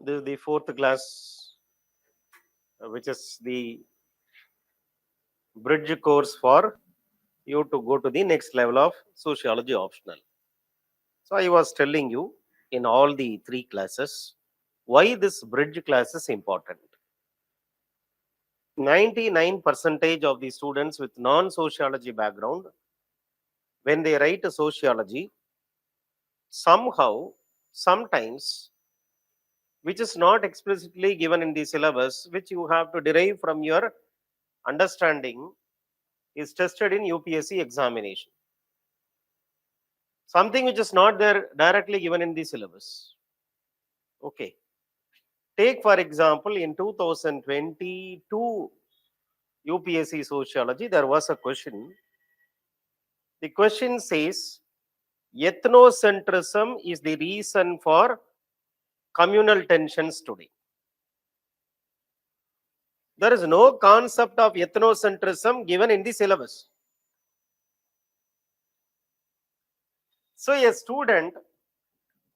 This is the fourth class, which is the bridge course for you to go to the next level of sociology optional. So I was telling you in all the three classes why this bridge class is important. 99% of the students with non-sociology background, when they write a sociology, somehow, sometimes, which is not explicitly given in the syllabus, which you have to derive from your understanding, is tested in UPSC examination. Something which is not there directly given in the syllabus. Okay. Take for example, in 2022 UPSC sociology, there was a question. The question says, ethnocentrism is the reason for communal tensions today. There is no concept of ethnocentrism given in the syllabus. So a student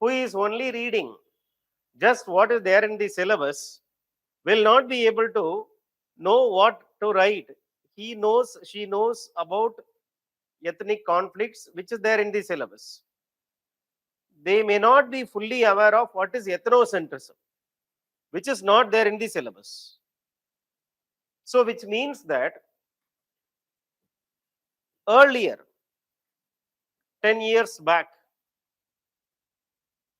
who is only reading just what is there in the syllabus will not be able to know what to write. He knows, she knows about ethnic conflicts which is there in the syllabus. They may not be fully aware of what is ethnocentrism, which is not there in the syllabus. So which means that earlier, 10 years back,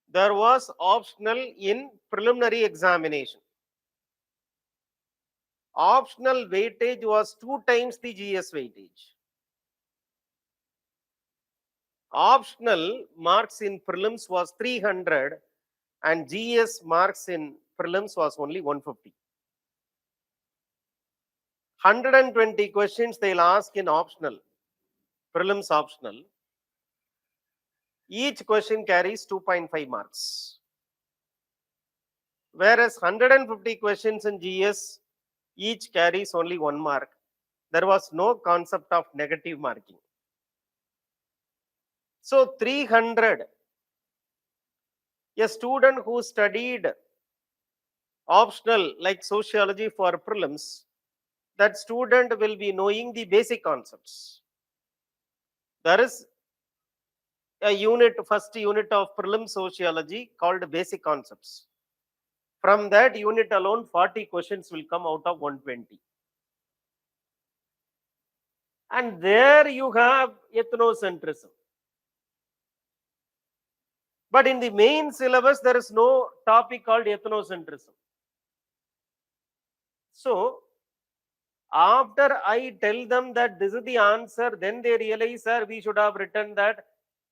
there was optional in preliminary examination. Optional weightage was 2 times the GS weightage. Optional marks in prelims was 300 and GS marks in prelims was only 150. 120 questions they'll ask in optional, prelims optional. Each question carries 2.5 marks. Whereas 150 questions in GS, each carries only 1 mark. There was no concept of negative marking. So 300, a student who studied optional like sociology for prelims, that student will be knowing the basic concepts. There is a unit, first unit of prelim sociology called basic concepts. From that unit alone, 40 questions will come out of 120. And there you have ethnocentrism. But in the main syllabus, there is no topic called ethnocentrism. So, after I tell them that this is the answer, then they realize, sir, we should have written that.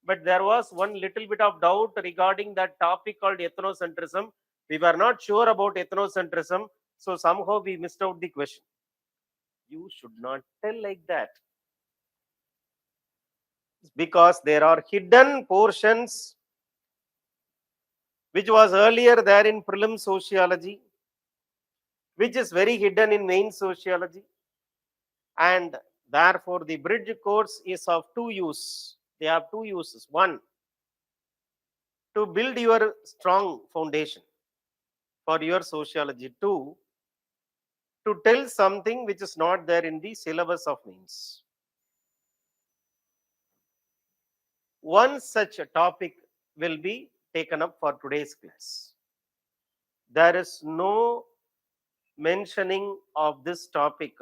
But there was one little bit of doubt regarding that topic called ethnocentrism. We were not sure about ethnocentrism, so somehow we missed out the question. You should not tell like that. Because there are hidden portions which was earlier there in prelim sociology, which is very hidden in main sociology. And therefore, the bridge course is of two use. They have two uses. One, to build your strong foundation for your sociology. Two, to tell something which is not there in the syllabus of mains. One such a topic will be taken up for today's class. There is no mentioning of this topic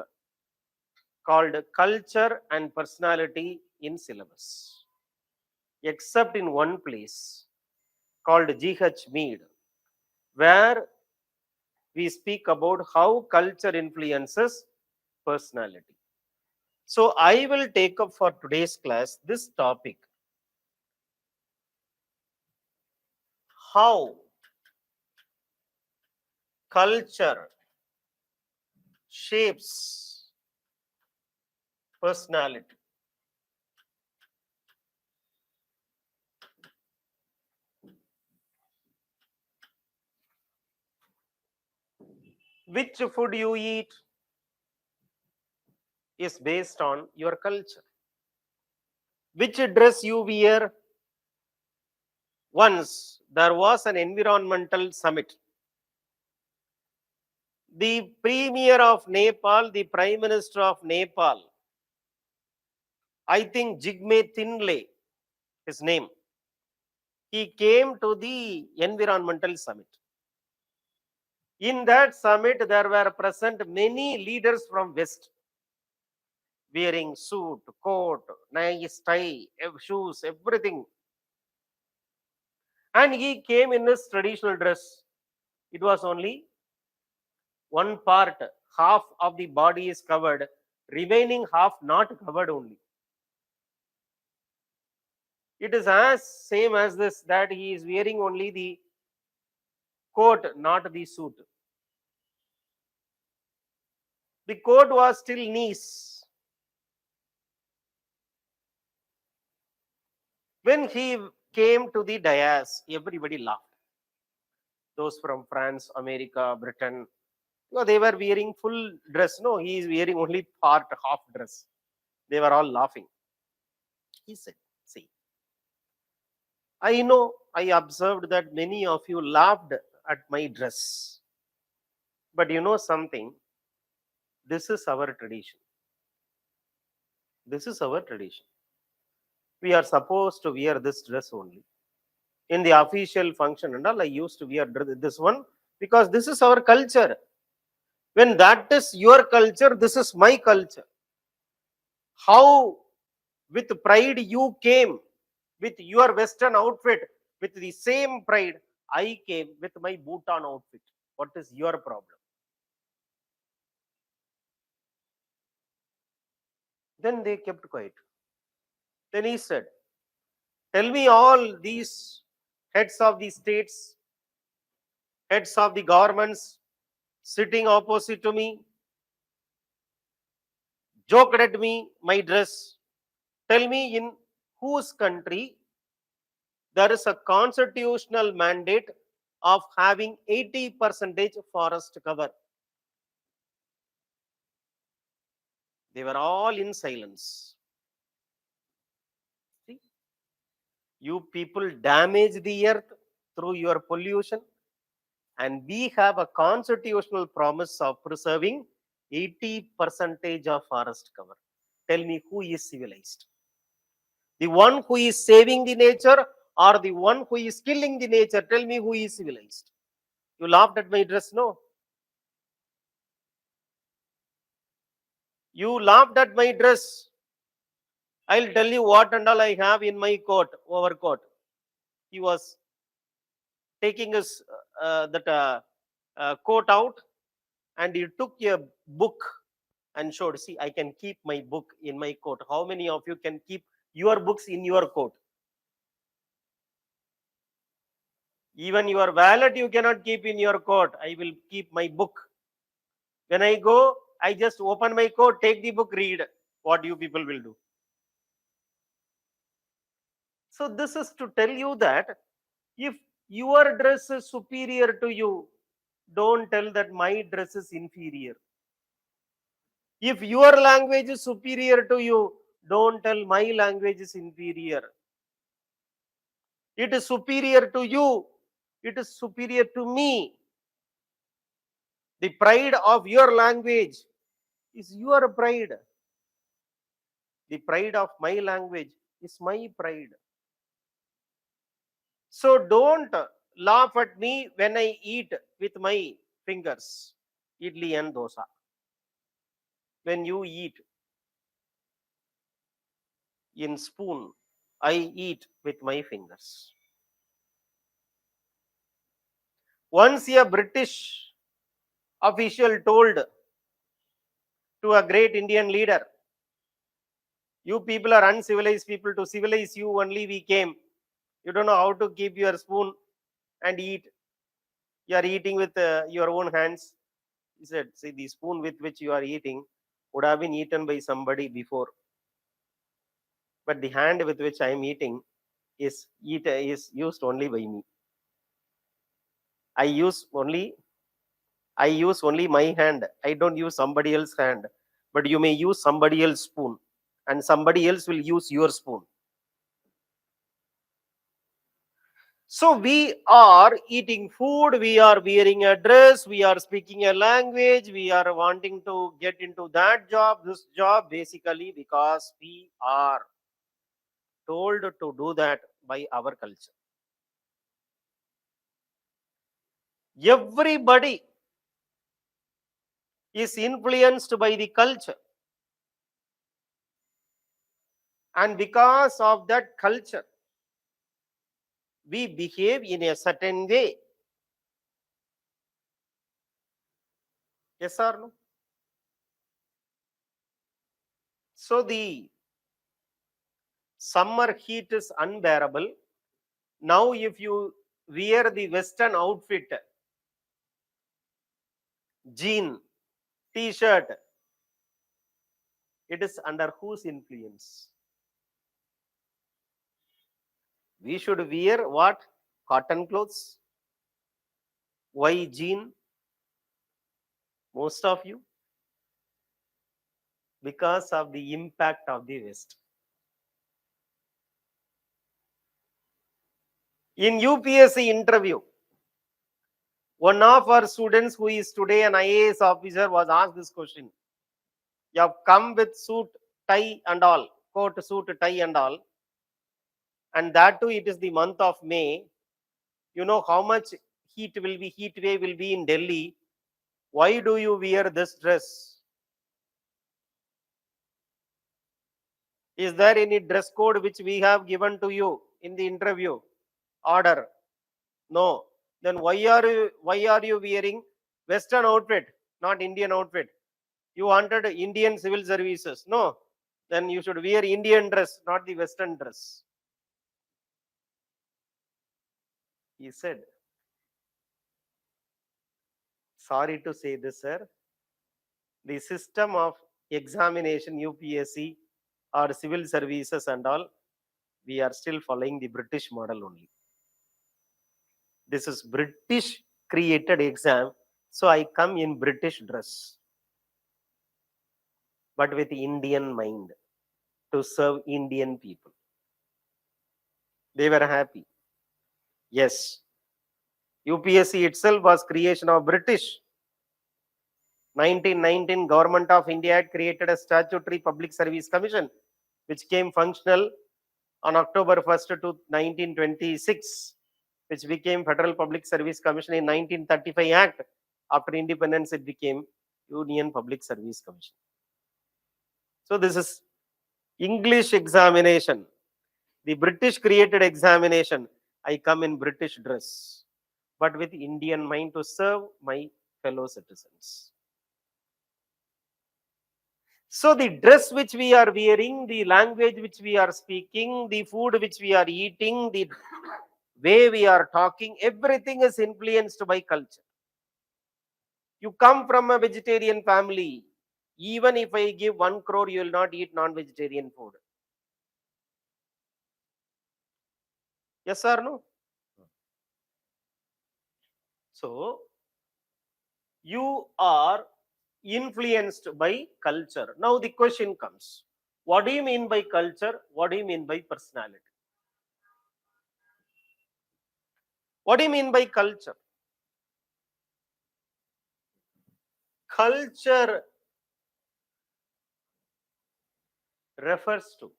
called culture and personality in syllabus, except in one place called GH Mead, where we speak about how culture influences personality. So I will take up for today's class this topic, how culture shapes personality. Which food you eat is based on your culture. Which dress you wear. Once there was an environmental summit The premier of Nepal, the prime minister of Nepal, I think Jigme Thinley, his name, he came to the environmental summit. In that summit, there were present many leaders from West, wearing suit, coat, nice tie, shoes, everything. And he came in his traditional dress. It was only one part, half of the body is covered, remaining half not covered only. It is as same as this, that he is wearing only the coat, not the suit. The coat was till knees. When he came to the dais, everybody laughed. Those from France, America, Britain, they were wearing full dress. No, he is wearing only part, half dress. They were all laughing. He said, see, I know, I observed that many of you laughed at my dress. But you know something? This is our tradition. This is our tradition. We are supposed to wear this dress only. In the official function and all, I used to wear this one because this is our culture. When that is your culture, this is my culture. How with pride you came with your Western outfit, with the same pride I came with my Bhutan outfit. What is your problem? Then they kept quiet. Then he said, tell me all these heads of the states, heads of the governments sitting opposite to me, joked at me, my dress. Tell me in whose country there is a constitutional mandate of having 80% forest cover. They were all in silence. See, you people damage the earth through your pollution, and we have a constitutional promise of preserving 80% of forest cover. Tell me who is civilized? The one who is saving the nature or the one who is killing the nature? Tell me who is civilized. You laughed at my dress? No. You laughed at my dress. I'll tell you what and all I have in my coat, overcoat. He was taking his coat out, and he took a book and showed, see, I can keep my book in my coat. How many of you can keep your books in your coat? Even your wallet you cannot keep in your coat. I will keep my book. When I go, I just open my coat, take the book, read. What you people will do? So this is to tell you that if your dress is superior to you, don't tell that my dress is inferior. If your language is superior to you, don't tell my language is inferior. It is superior to you. It is superior to me. The pride of your language is your pride. The pride of my language is my pride. So don't laugh at me when I eat with my fingers, idli and dosa. When you eat in spoon, I eat with my fingers. Once a British official told to a great Indian leader, you people are uncivilized people, to civilize you only we came. You don't know how to keep your spoon and eat. You are eating with your own hands. He said, see, the spoon with which you are eating would have been eaten by somebody before. But the hand with which I am eating is used only by me. I use only my hand. I don't use somebody else's hand. But you may use somebody else's spoon, and somebody else will use your spoon. So we are eating food, we are wearing a dress, we are speaking a language, we are wanting to get into that job, this job, basically because we are told to do that by our culture. Everybody is influenced by the culture, and because of that culture, we behave in a certain way. Yes or no? So the summer heat is unbearable. Now, if you wear the Western outfit, jean, t-shirt, it is under whose influence? We should wear what? Cotton clothes. Why jean? Most of you? Because of the impact of the West. In UPSC interview, one of our students who is today an IAS officer was asked this question. You have come with suit, tie and all, coat, suit, tie and all, and that too it is the month of May. You know how much heat wave will be in Delhi. Why do you wear this dress? Is there any dress code which we have given to you in the interview order? No. Then why are you wearing Western outfit, not Indian outfit? You wanted Indian civil services. No. Then you should wear Indian dress, not the Western dress. He said, sorry to say this, sir. The system of examination, UPSC or civil services and all, we are still following the British model only. This is British created exam. So I come in British dress, but with Indian mind to serve Indian people. They were happy. Yes, UPSC itself was creation of British. 1919 Government of India had created a statutory public service commission which came functional on October 1st to 1926, which became Federal Public Service Commission in 1935 Act. After independence, it became Union Public Service Commission. So this is English examination. The British created examination. I come in British dress, but with Indian mind to serve my fellow citizens. So the dress which we are wearing, the language which we are speaking, the food which we are eating, the way we are talking, everything is influenced by culture. You come from a vegetarian family. Even if I give 1 crore, you will not eat non-vegetarian food. Yes or no? So, you are influenced by culture. Now the question comes, what do you mean by culture? What do you mean by personality? What do you mean by culture? Culture refers to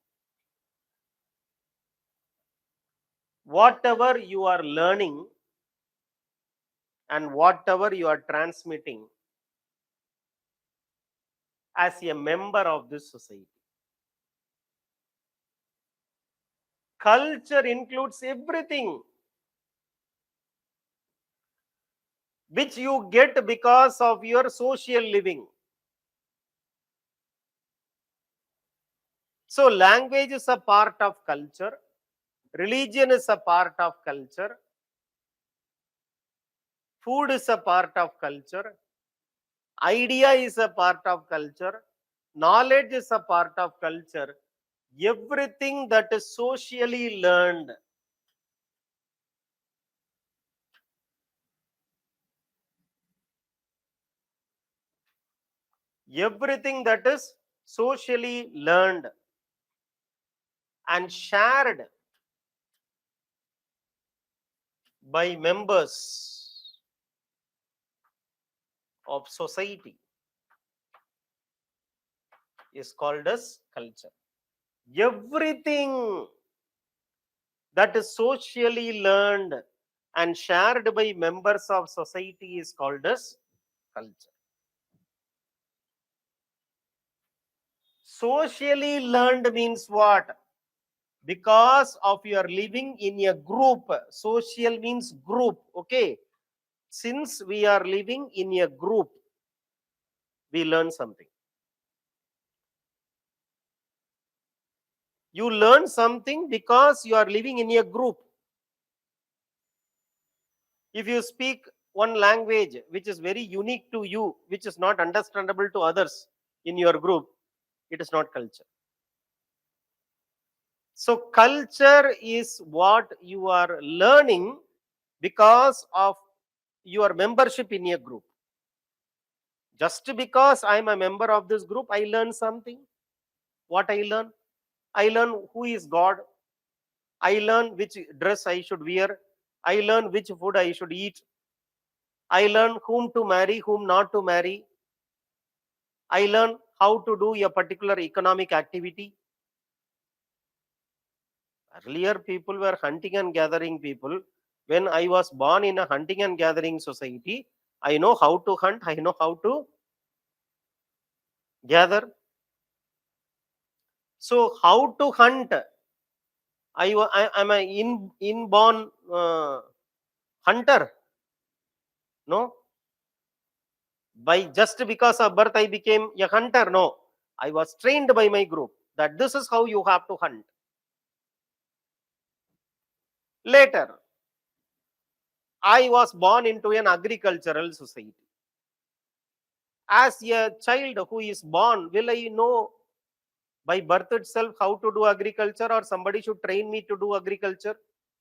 whatever you are learning and whatever you are transmitting as a member of this society. Culture includes everything which you get because of your social living. So, language is a part of culture, religion is a part of culture, food is a part of culture, idea is a part of culture, knowledge is a part of culture. Everything that is socially learned, everything that is socially learned and shared by members of society is called as culture. Everything that is socially learned and shared by members of society is called as culture. Socially learned means what? Because of your living in a group. Social means group, okay? Since we are living in a group, we learn something. You learn something because you are living in a group. If you speak one language which is very unique to you, which is not understandable to others in your group, it is not culture. So culture is what you are learning because of your membership in a group. Just because I am a member of this group, I learn something. What I learn? I learn who is God. I learn which dress I should wear. I learn which food I should eat. I learn whom to marry, whom not to marry. I learn how to do a particular economic activity. Earlier, people were hunting and gathering people. When I was born in a hunting and gathering society, I know how to hunt, I know how to gather. So, how to hunt? I am an inborn hunter. No, by just because of birth, I became a hunter. No, I was trained by my group that this is how you have to hunt. Later, I was born into an agricultural society. As a child who is born, will I know by birth itself how to do agriculture, or somebody should train me to do agriculture?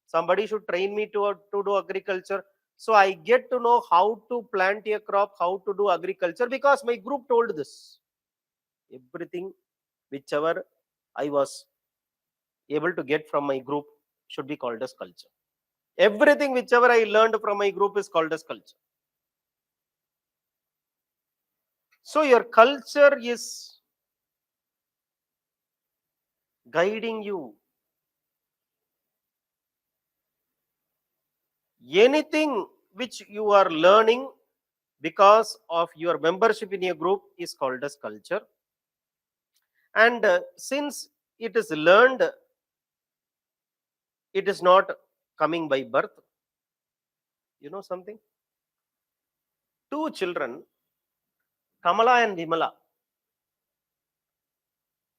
Somebody should train me to do agriculture. So I get to know how to plant a crop, how to do agriculture because my group told this. Everything whichever I was able to get from my group should be called as culture. Everything whichever I learned from my group is called as culture. So your culture is guiding you. Anything which you are learning because of your membership in a group is called as culture. And since it is learned, it is not coming by birth. You know something? Two children, Kamala and Vimala,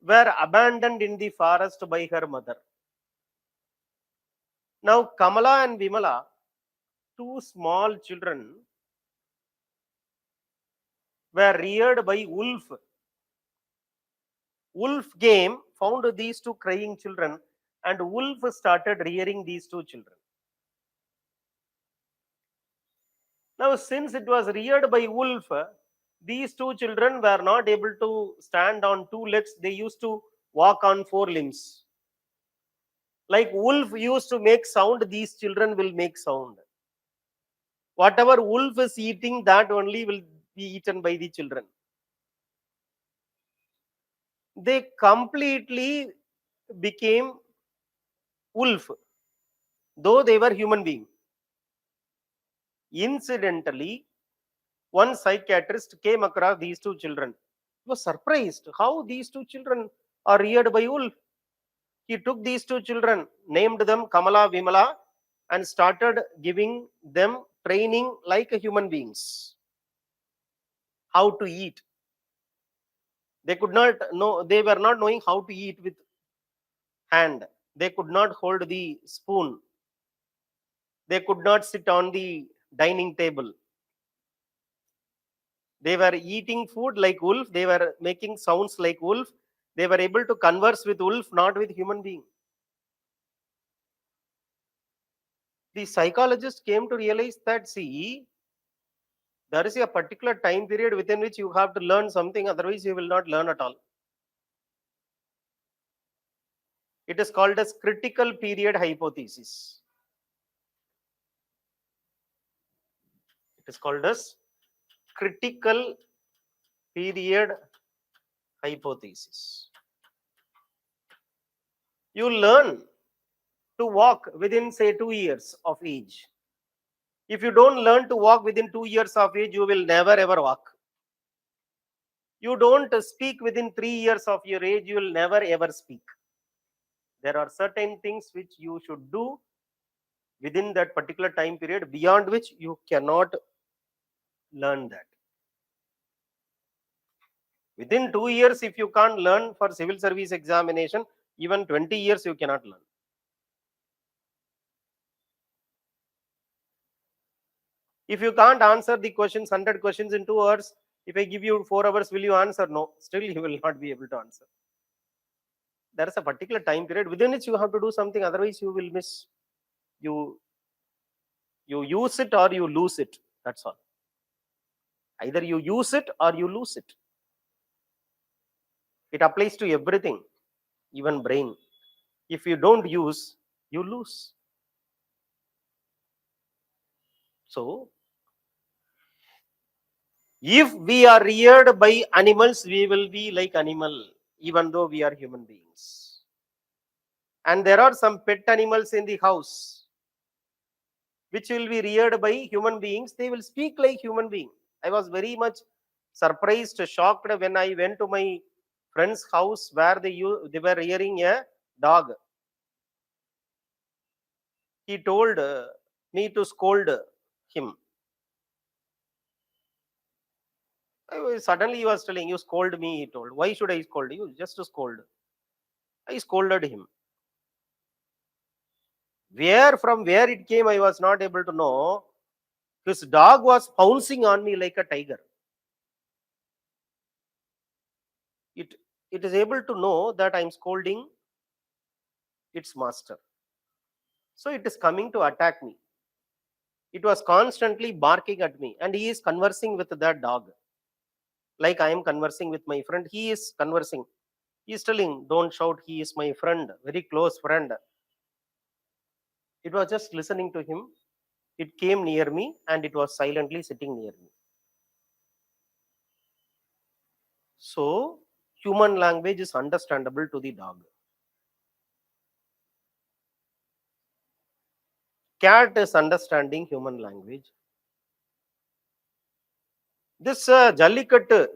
were abandoned in the forest by her mother. Now, Kamala and Vimala, two small children, were reared by wolf. Wolf came, found these two crying children, and wolf started rearing these two children. Now, since it was reared by wolf, these two children were not able to stand on two legs. They used to walk on four limbs. Like wolf used to make sound, these children will make sound. Whatever wolf is eating, that only will be eaten by the children. They completely became wolf, though they were human beings. Incidentally, one psychiatrist came across these two children. He was surprised how these two children are reared by wolf. He took these two children, named them Kamala Vimala, and started giving them training like human beings. How to eat. They could not know, they were not knowing how to eat with hand. They could not hold the spoon. They could not sit on the dining table. They were eating food like wolf. They were making sounds like wolf. They were able to converse with wolf, not with human being. The psychologist came to realize that, see, there is a particular time period within which you have to learn something, otherwise you will not learn at all. It is called as critical period hypothesis. It is called as critical period hypothesis. You learn to walk within, say, 2 years of age. If you don't learn to walk within 2 years of age, you will never ever walk. You don't speak within 3 years of your age, you will never ever speak. There are certain things which you should do within that particular time period, beyond which you cannot learn that. Within 2 years, if you can't learn for civil service examination, even 20 years you cannot learn. If you can't answer the questions, 100 questions in 2 hours, if I give you 4 hours, will you answer? No, still you will not be able to answer. There is a particular time period within which you have to do something, otherwise you will miss. You use it or you lose it. That's all. Either you use it or you lose it. It applies to everything, even brain. If you don't use, you lose. So, if we are reared by animals, we will be like animal, even though we are human beings. And there are some pet animals in the house which will be reared by human beings. They will speak like human being. I was very much surprised, shocked when I went to my friend's house where they were rearing a dog. He told me to scold him. Suddenly he was telling, you scold me, he told. Why should I scold you? Just to scold. I scolded him. From where it came, I was not able to know. His dog was pouncing on me like a tiger. It, it is able to know that I am scolding its master. So it is coming to attack me. It was constantly barking at me, and he is conversing with that dog. Like I am conversing with my friend, he is conversing. He is telling, don't shout, he is my friend, very close friend. It was just listening to him. It came near me and it was silently sitting near me. So, human language is understandable to the dog. Cat is understanding human language. This Jallikattu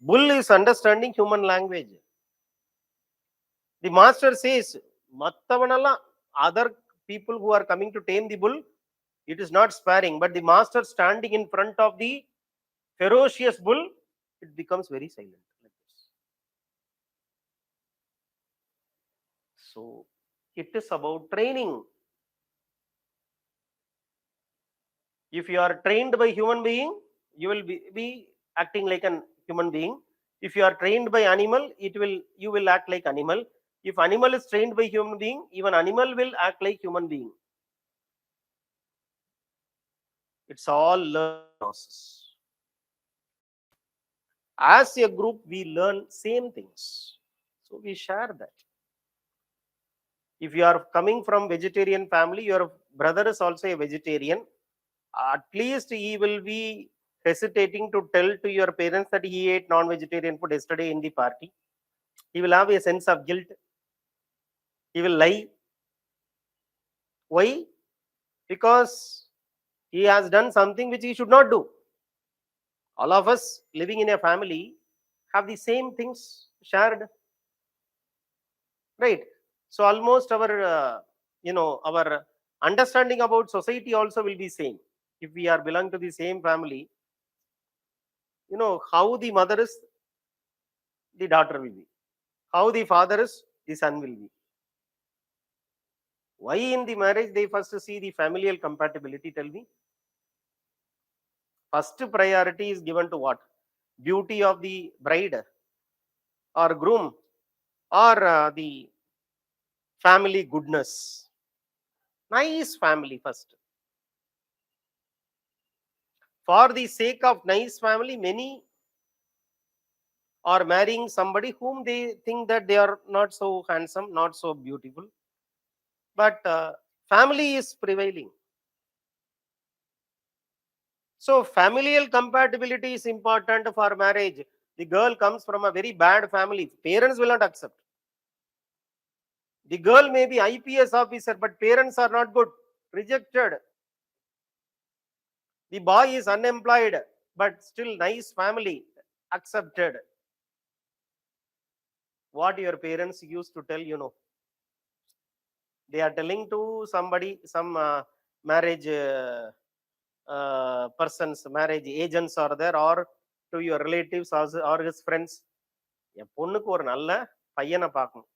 bull is understanding human language. The master says, Mattavanalla, other people who are coming to tame the bull, it is not sparing, but the master standing in front of the ferocious bull, it becomes very silent. Like this. So, it is about training. If you are trained by human being, you will be acting like an human being. If you are trained by animal, you will act like animal. If animal is trained by human being, even animal will act like human being. It's all learning process. As a group, we learn same things. So we share that. If you are coming from vegetarian family, your brother is also a vegetarian. At least he will be hesitating to tell to your parents that he ate non-vegetarian food yesterday in the party. He will have a sense of guilt. He will lie. Why? Because he has done something which he should not do. All of us living in a family have the same things shared, right? So almost our understanding about society also will be same. If we are belong to the same family, how the mother is, the daughter will be. How the father is, the son will be. Why in the marriage they first see the familial compatibility? Tell me. First priority is given to what? Beauty of the bride or groom, or the family goodness. Nice family first. For the sake of nice family, many are marrying somebody whom they think that they are not so handsome, not so beautiful. But family is prevailing. So familial compatibility is important for marriage. The girl comes from a very bad family, parents will not accept. The girl may be IPS officer, but parents are not good, rejected. The boy is unemployed, but still nice family, accepted. What your parents used to tell, they are telling to somebody, some marriage persons, marriage agents are there, or to your relatives or his friends, என் பொண்ணுக்கு ஒரு நல்ல பையனை பார்க்கணும்.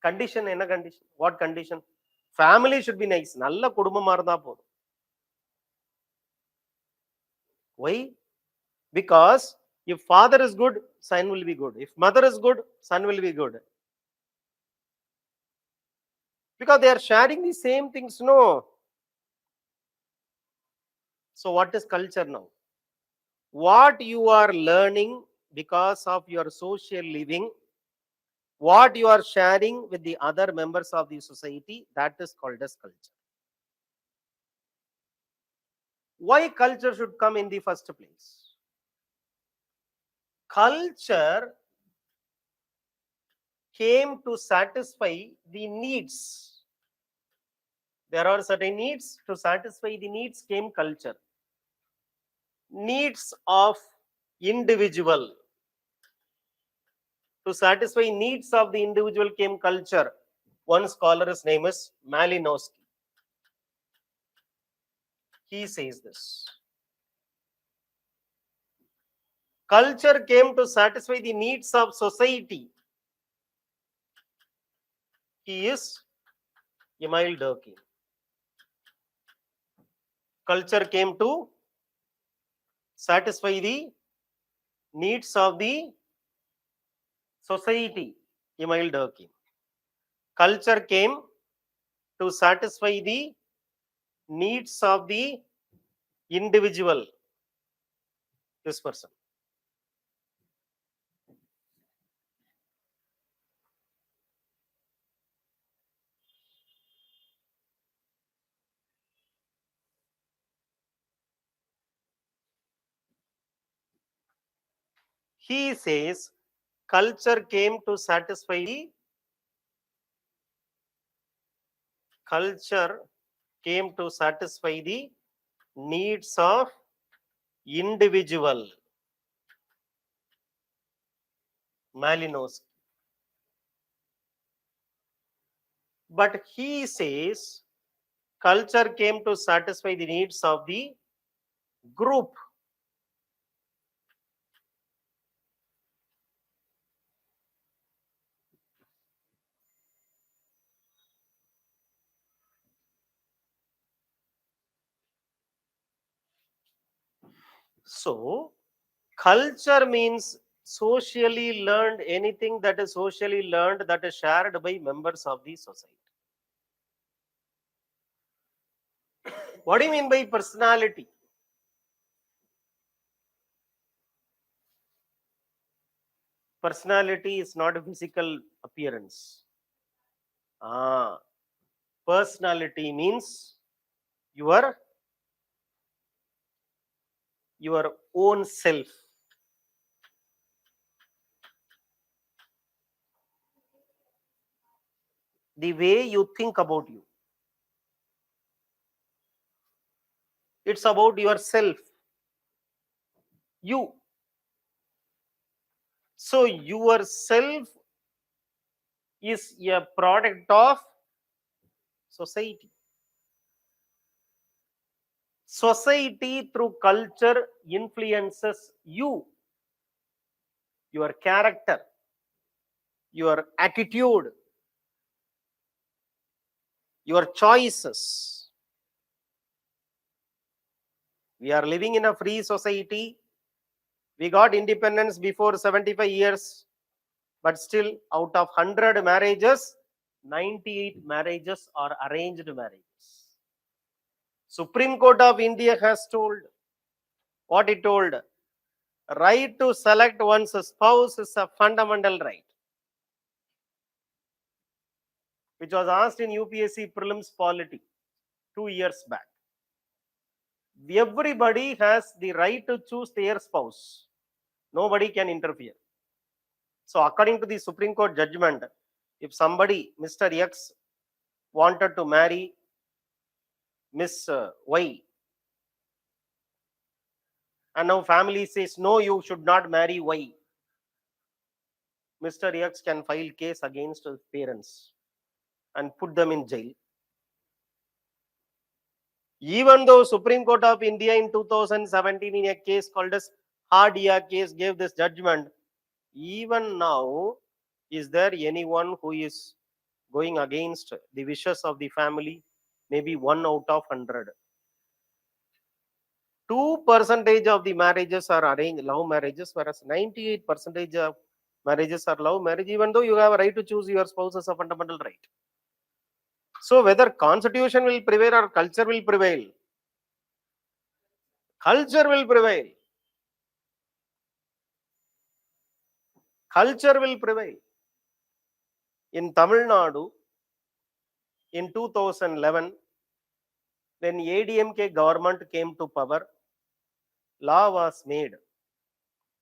Condition என்ன condition? What condition? Family should be nice, நல்ல குடும்பமா இருந்தா போதும். Why? Because if father is good, son will be good. If mother is good, son will be good. Because they are sharing the same things, no? So what is culture now? What you are learning because of your social living, what you are sharing with the other members of the society, that is called as culture. Why culture should come in the first place? Culture came to satisfy the needs. There are certain needs. To satisfy the needs came culture. Needs of individual. To satisfy needs of the individual came culture. One scholar's name is Malinowski. He says this. Culture came to satisfy the needs of society. He is Emile Durkheim. Culture came to satisfy the needs of the society. Emile Durkheim. Culture came to satisfy the needs of the individual. This person. He says culture came to satisfy the needs of individual. Malinowski. But he says culture came to satisfy the needs of the group. So culture means socially learned, anything that is socially learned, that is shared by members of the society. What do you mean by personality? Personality is not a physical appearance. Personality means your own self. The way you think about you. It's about yourself. You. So yourself is a product of society. Society through culture influences you, your character, your attitude, your choices. We are living in a free society. We got independence before 75 years, but still out of 100 marriages, 98 marriages are arranged marriages. Supreme Court of India has told what it told. Right to select one's spouse is a fundamental right, which was asked in UPSC prelims polity 2 years back. Everybody has the right to choose their spouse. Nobody can interfere. So according to the Supreme Court judgment, if somebody, Mr. X, wanted to marry Miss Y, and now family says, no, you should not marry Y, Mr. X can file case against his parents and put them in jail. Even though Supreme Court of India in 2017 in a case called as Hardia case gave this judgment, even now, is there anyone who is going against the wishes of the family? Maybe 1 out of 100. 2% of the marriages are arranged love marriages, whereas 98% of marriages are love marriage, even though you have a right to choose your spouse as a fundamental right. So whether constitution will prevail or culture will prevail, culture will prevail. Culture will prevail. In Tamil Nadu, in 2011, when ADMK government came to power, law was made.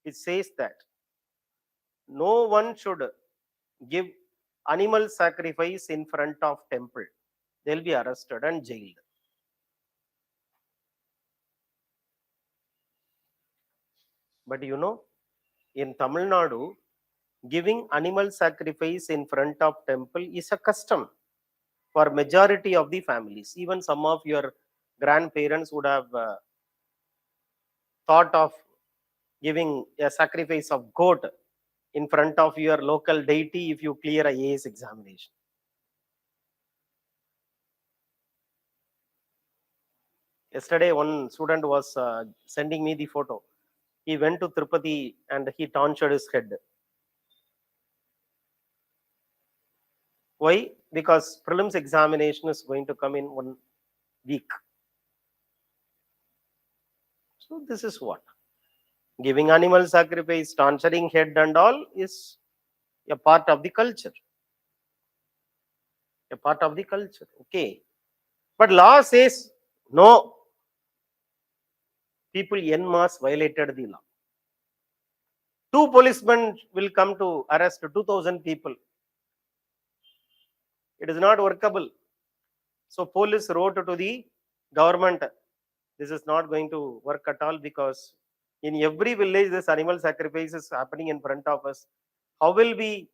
It says that no one should give animal sacrifice in front of temple. They'll be arrested and jailed. But you know, in Tamil Nadu, giving animal sacrifice in front of temple is a custom for majority of the families. Even some of your grandparents would have thought of giving a sacrifice of goat in front of your local deity if you clear a AS examination. Yesterday, one student was sending me the photo. He went to Tirupati and he tonsured his head. Why? Because prelims examination is going to come in 1 week. So this is what? Giving animal sacrifice, tonsuring head and all is a part of the culture. A part of the culture. Okay. But law says no. People en masse violated the law. 2 policemen will come to arrest 2,000 people. It is not workable. So police wrote to the government, this is not going to work at all, because in every village this animal sacrifice is happening in front of us. How will we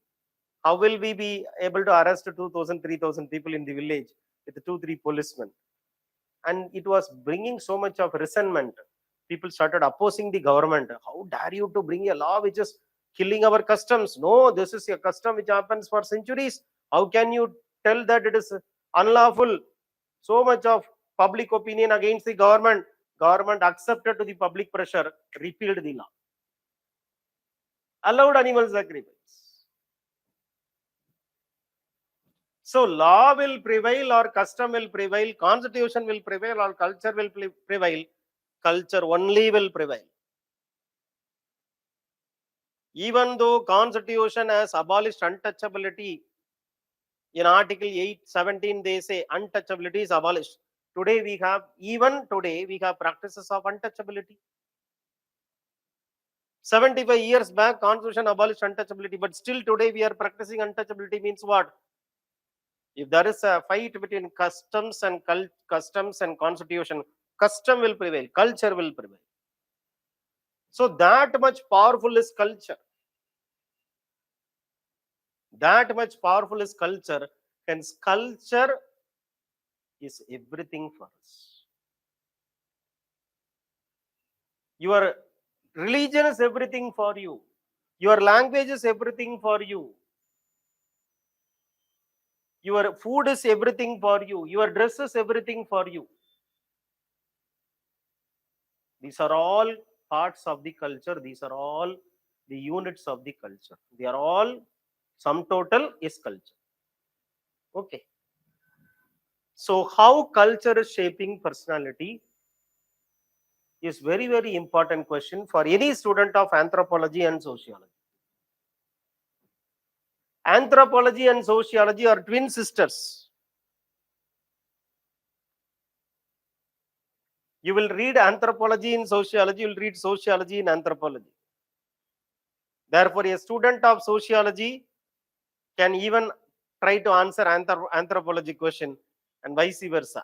be able to arrest 2,000, 3,000 people in the village with 2, 3 policemen? And it was bringing so much of resentment. People started opposing the government. How dare you to bring a law which is killing our customs? No, this is a custom which happens for centuries. How can you tell that it is unlawful? So much of public opinion against the government. Government accepted to the public pressure, repealed the law, allowed animal sacrifice. So law will prevail or custom will prevail, constitution will prevail or culture will prevail. Culture only will prevail. Even though constitution has abolished untouchability, in article 817 they say untouchability is abolished. Today we have practices of untouchability. 75 years back constitution abolished untouchability, but still today we are practicing untouchability. Means what? If there is a fight between customs and constitution, custom will prevail, culture will prevail. So that much powerful is culture. That much powerful is culture. Hence, culture is everything for us. Your religion is everything for you. Your language is everything for you. Your food is everything for you. Your dress is everything for you. These are all parts of the culture. These are all the units of the culture. They are all, sum total is culture. Okay. So how culture is shaping personality is very, very important question for any student of anthropology and sociology. Anthropology and sociology are twin sisters. You will read anthropology in sociology, you will read sociology in anthropology. Therefore, a student of sociology can even try to answer anthropology question and vice versa.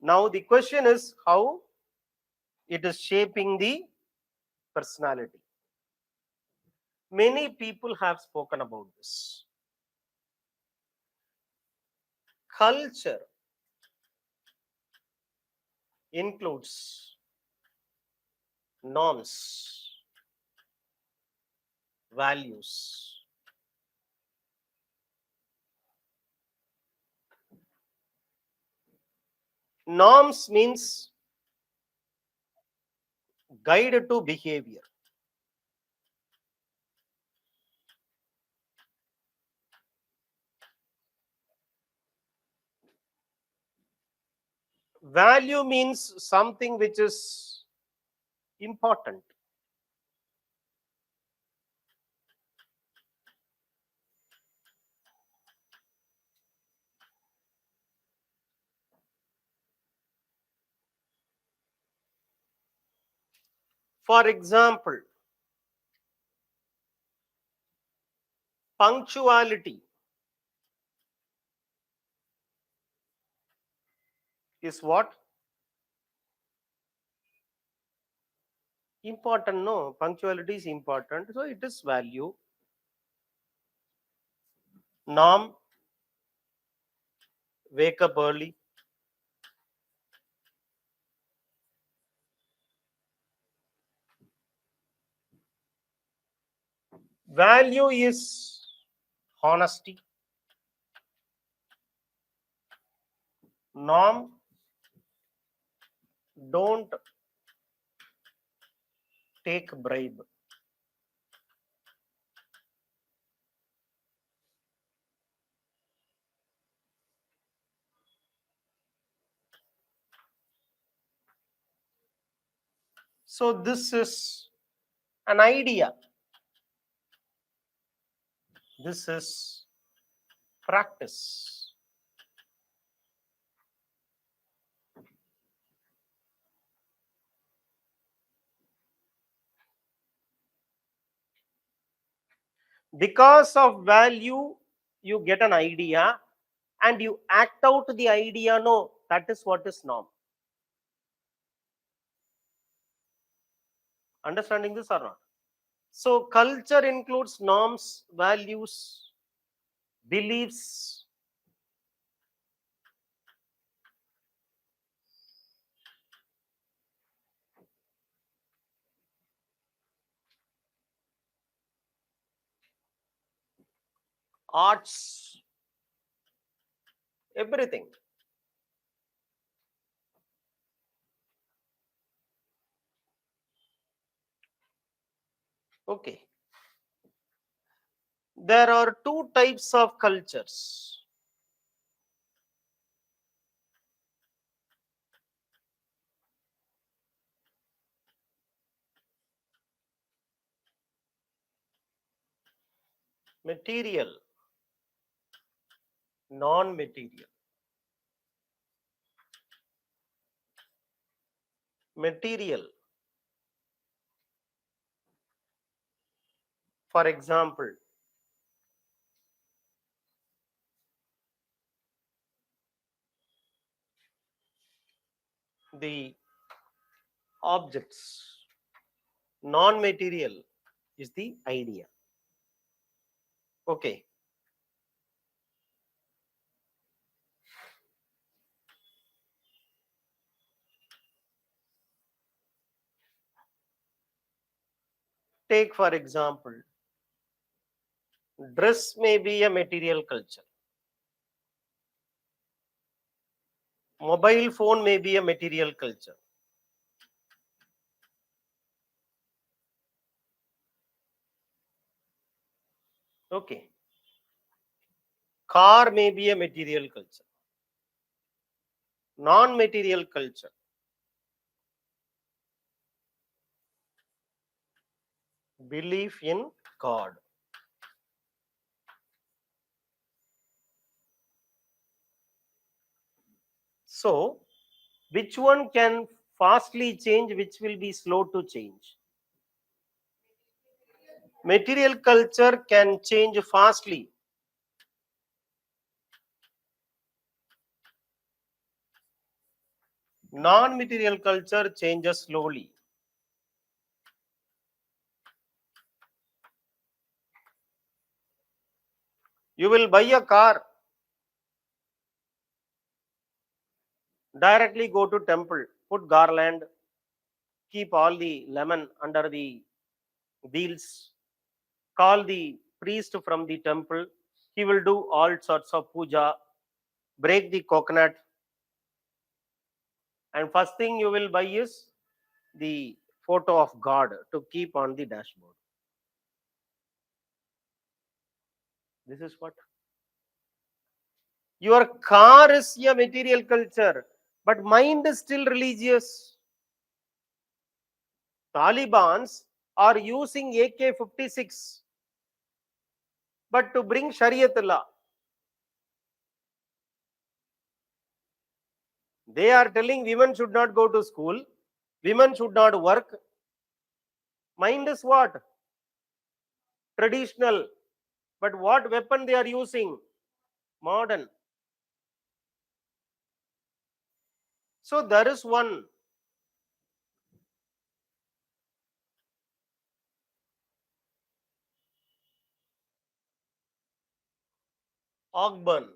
Now the question is how it is shaping the personality. Many people have spoken about this. Culture includes norms, values. Norms means guide to behavior. Value means something which is important. For example, punctuality is what? Important, no? Punctuality is important, so it is value. Norm, wake up early. Value is honesty. Norm, don't take bribe. So this is an idea. This is practice. Because of value, you get an idea and you act out the idea. No, that is what is norm. Understanding this or not? So culture includes norms, values, beliefs. Arts, everything. Okay. There are two types of cultures. Material, non-material. Material, for example, the objects. Non-material is the idea. Okay. Take for example, dress may be a material culture. Mobile phone may be a material culture. Okay. Car may be a material culture. Non-material culture. Belief in God. So, which one can fastly change, which will be slow to change? Material culture can change fastly. Non-material culture changes slowly. You will buy a car, directly go to temple, put garland, keep all the lemon under the wheels, call the priest from the temple. He will do all sorts of puja, break the coconut, and first thing you will buy is the photo of God to keep on the dashboard. This is what? Your car is a material culture, but mind is still religious. Talibans are using AK-56, but to bring Shariat law. They are telling women should not go to school, women should not work. Mind is what? Traditional. But what weapon they are using? Modern. So there is one Ogburn,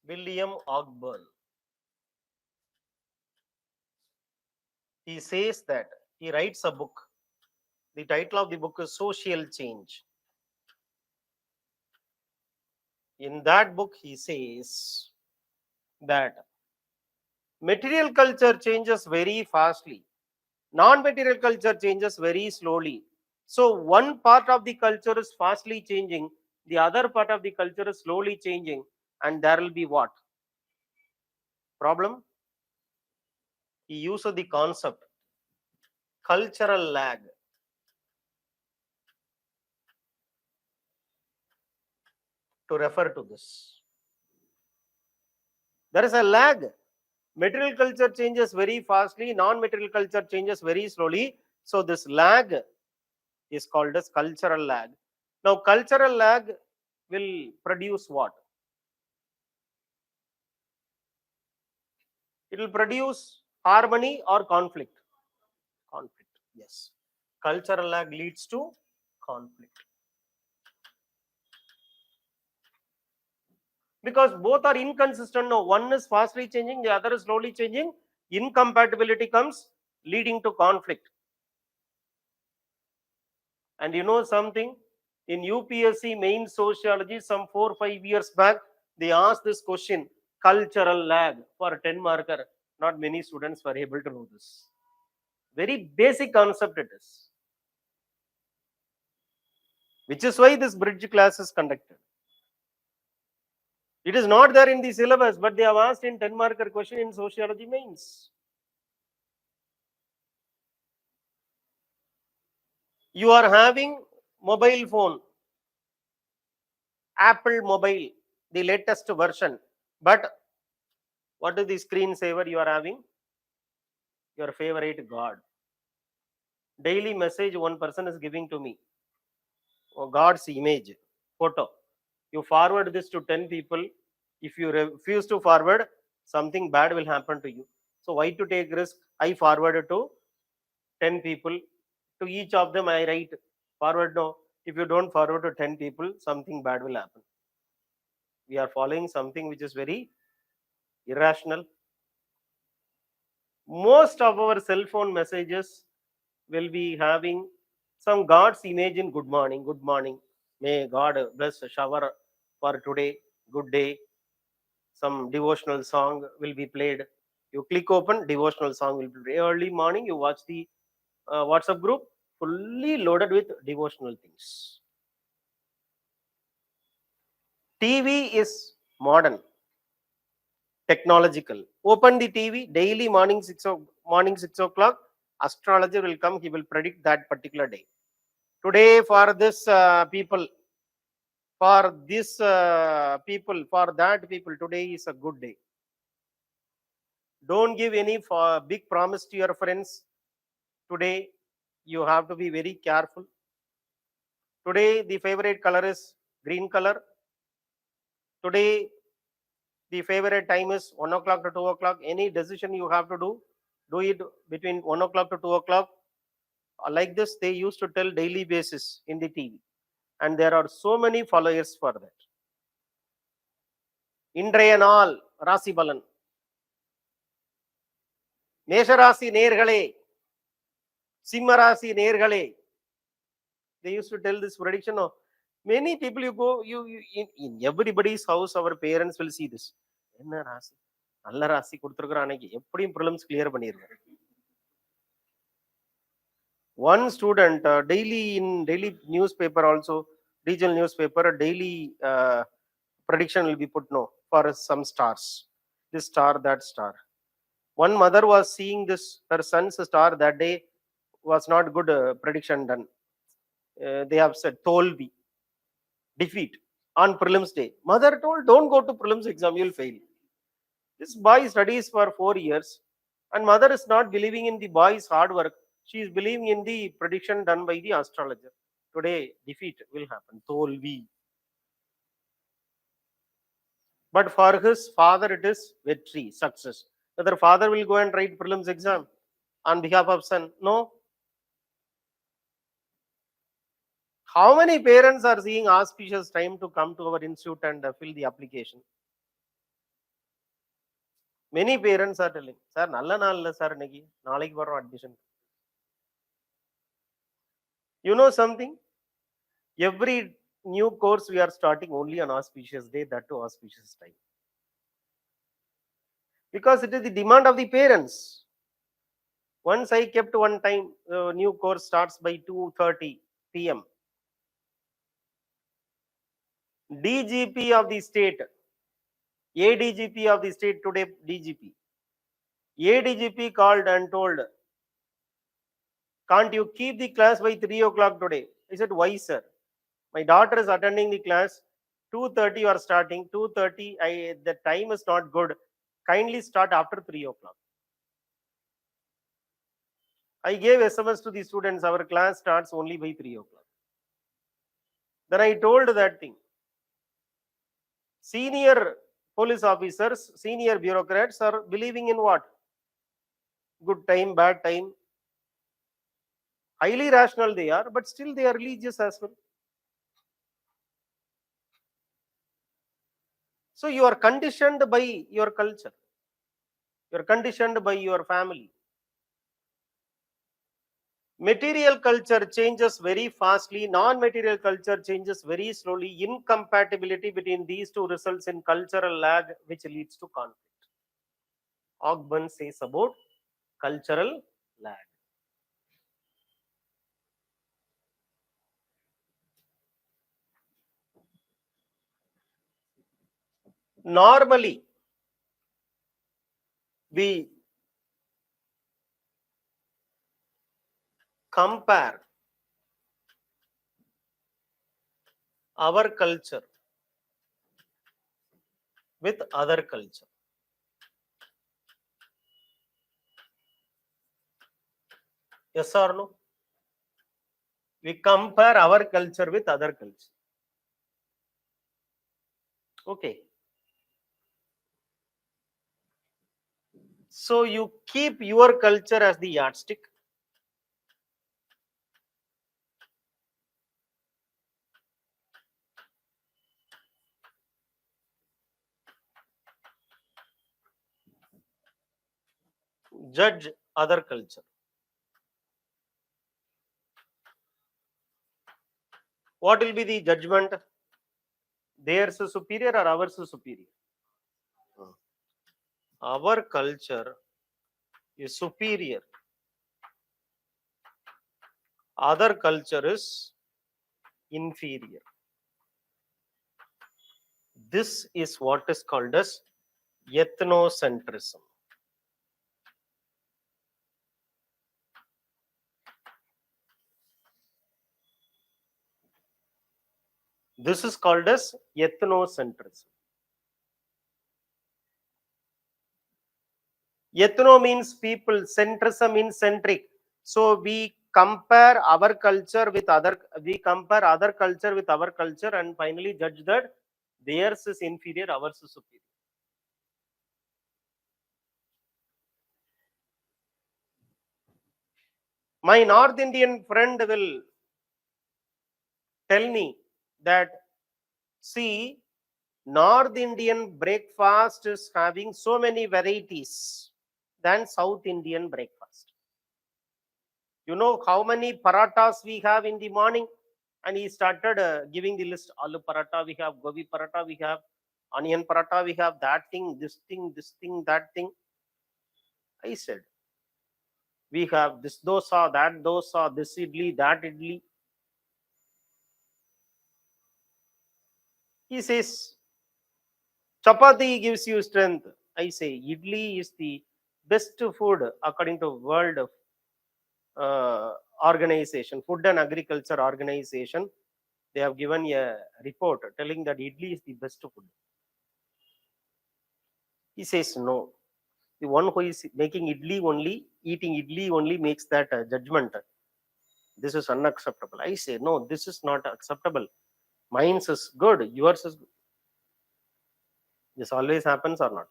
William Ogburn. He says that he writes a book. The title of the book is Social Change. In that book, he says that material culture changes very fastly, non-material culture changes very slowly. So one part of the culture is fastly changing, the other part of the culture is slowly changing, and there will be what? Problem? He uses the concept cultural lag to refer to this. There is a lag. Material culture changes very fastly, non-material culture changes very slowly. So this lag is called as cultural lag. Now cultural lag will produce what? It will produce harmony or conflict. Conflict, yes. Cultural lag leads to conflict. Because both are inconsistent now. One is fastly changing, the other is slowly changing. Incompatibility comes, leading to conflict. And you know something? In UPSC main sociology, some 4 or 5 years back, they asked this question, cultural lag, for 10 marker. Not many students were able to know this. Very basic concept it is. Which is why this bridge class is conducted. It is not there in the syllabus, but they have asked in 10 marker question in sociology mains. You are having mobile phone, Apple mobile, the latest version. But what is the screensaver you are having? Your favorite God. Daily message one person is giving to me. God's image, photo. You forward this to 10 people. If you refuse to forward, something bad will happen to you. So why to take risk? I forward it to 10 people. To each of them I write forward no. If you don't forward to 10 people, something bad will happen. We are following something which is very irrational. Most of our cell phone messages will be having some God's image in good morning. Good morning. May God bless the shower for today. Good day. Some devotional song will be played. You click open, devotional song will be played. Early morning, you watch the WhatsApp group fully loaded with devotional things. TV is modern, technological. Open the TV daily morning morning 6 o'clock. Astrologer will come. He will predict that particular day. Today for this people, For this people, for that people, today is a good day. Don't give any big promise to your friends today. You have to be very careful. Today the favorite color is green color. Today the favorite time is 1 o'clock to 2 o'clock. Any decision you have to do it between 1 o'clock to 2 o'clock. Like this they used to tell daily basis in the TV, and there are so many followers for that. இன்றைய நாள் ராசி பலன். மேஷராசி நேர்களே, சிம்ம ராசி நேர்களே, they used to tell this prediction. Of many people, you go, in everybody's house, our parents will see this. என்ன ராசி, நல்ல ராசி கொடுத்துருக்குற அன்னைக்கு எப்படியும் ப்ரிலிம்ஸ் கிளியர் பண்ணிடுவார். One student daily newspaper, also regional newspaper, daily prediction will be put for some stars, this star, that star. One mother was seeing this, her son's star that day was not good prediction done. They have said tolvi, defeat on prelims day. Mother told, don't go to prelims exam, you'll fail. This boy studies for 4 years, and mother is not believing in the boy's hard work. She is believing in the prediction done by the astrologer. Today defeat will happen, tolvi. But for his father it is victory, success. Whether father will go and write prelims exam on behalf of son? No. How many parents are seeing auspicious time to come to our institute and fill the application? Many parents are telling, sir, nalla naalla sir negi naalaikku varum admission. You know something? Every new course we are starting only on auspicious day, that too auspicious time. Because it is the demand of the parents. Once I kept one time, new course starts by 2:30 p.m. DGP of the state, ADGP of the state, today DGP. ADGP called and told, can't you keep the class by 3 o'clock today? I said, why, sir? My daughter is attending the class. 2:30 you are starting. 2:30, the time is not good. Kindly start after 3 o'clock. I gave SMS to the students, our class starts only by 3 o'clock. Then I told that thing. Senior police officers, senior bureaucrats are believing in what? Good time, bad time. Highly rational they are, but still they are religious as well. So you are conditioned by your culture. You are conditioned by your family. Material culture changes very fastly. Non-material culture changes very slowly. Incompatibility between these two results in cultural lag, which leads to conflict. Ogburn says about cultural lag. Normally, we compare our culture with other culture. Yes or no? We compare our culture with other culture. Okay. So you keep your culture as the yardstick. Judge other culture. What will be the judgment? Theirs is superior or ours is superior? Our culture is superior. Other culture is inferior. This is what is called as ethnocentrism. This is called as ethnocentrism. Ethno means people, centrism means centric. So we compare our culture with other, we compare other culture with our culture and finally judge that theirs is inferior, ours is superior. My North Indian friend will tell me that, see, North Indian breakfast is having so many varieties than South Indian breakfast. You know how many parathas we have in the morning? And he started giving the list. Aloo paratha we have, gobi paratha we have, onion paratha we have, that thing, this thing, that thing. I said, we have this dosa, that dosa, this idli, that idli. He says, chapati gives you strength. I say, idli is the best food according to World uh, Organization, Food and Agriculture Organization. They have given a report telling that idli is the best food. He says, no. The one who is making idli only, eating idli only makes that judgment. This is unacceptable. I say, no, this is not acceptable. Mine is good, yours is good. This always happens or not?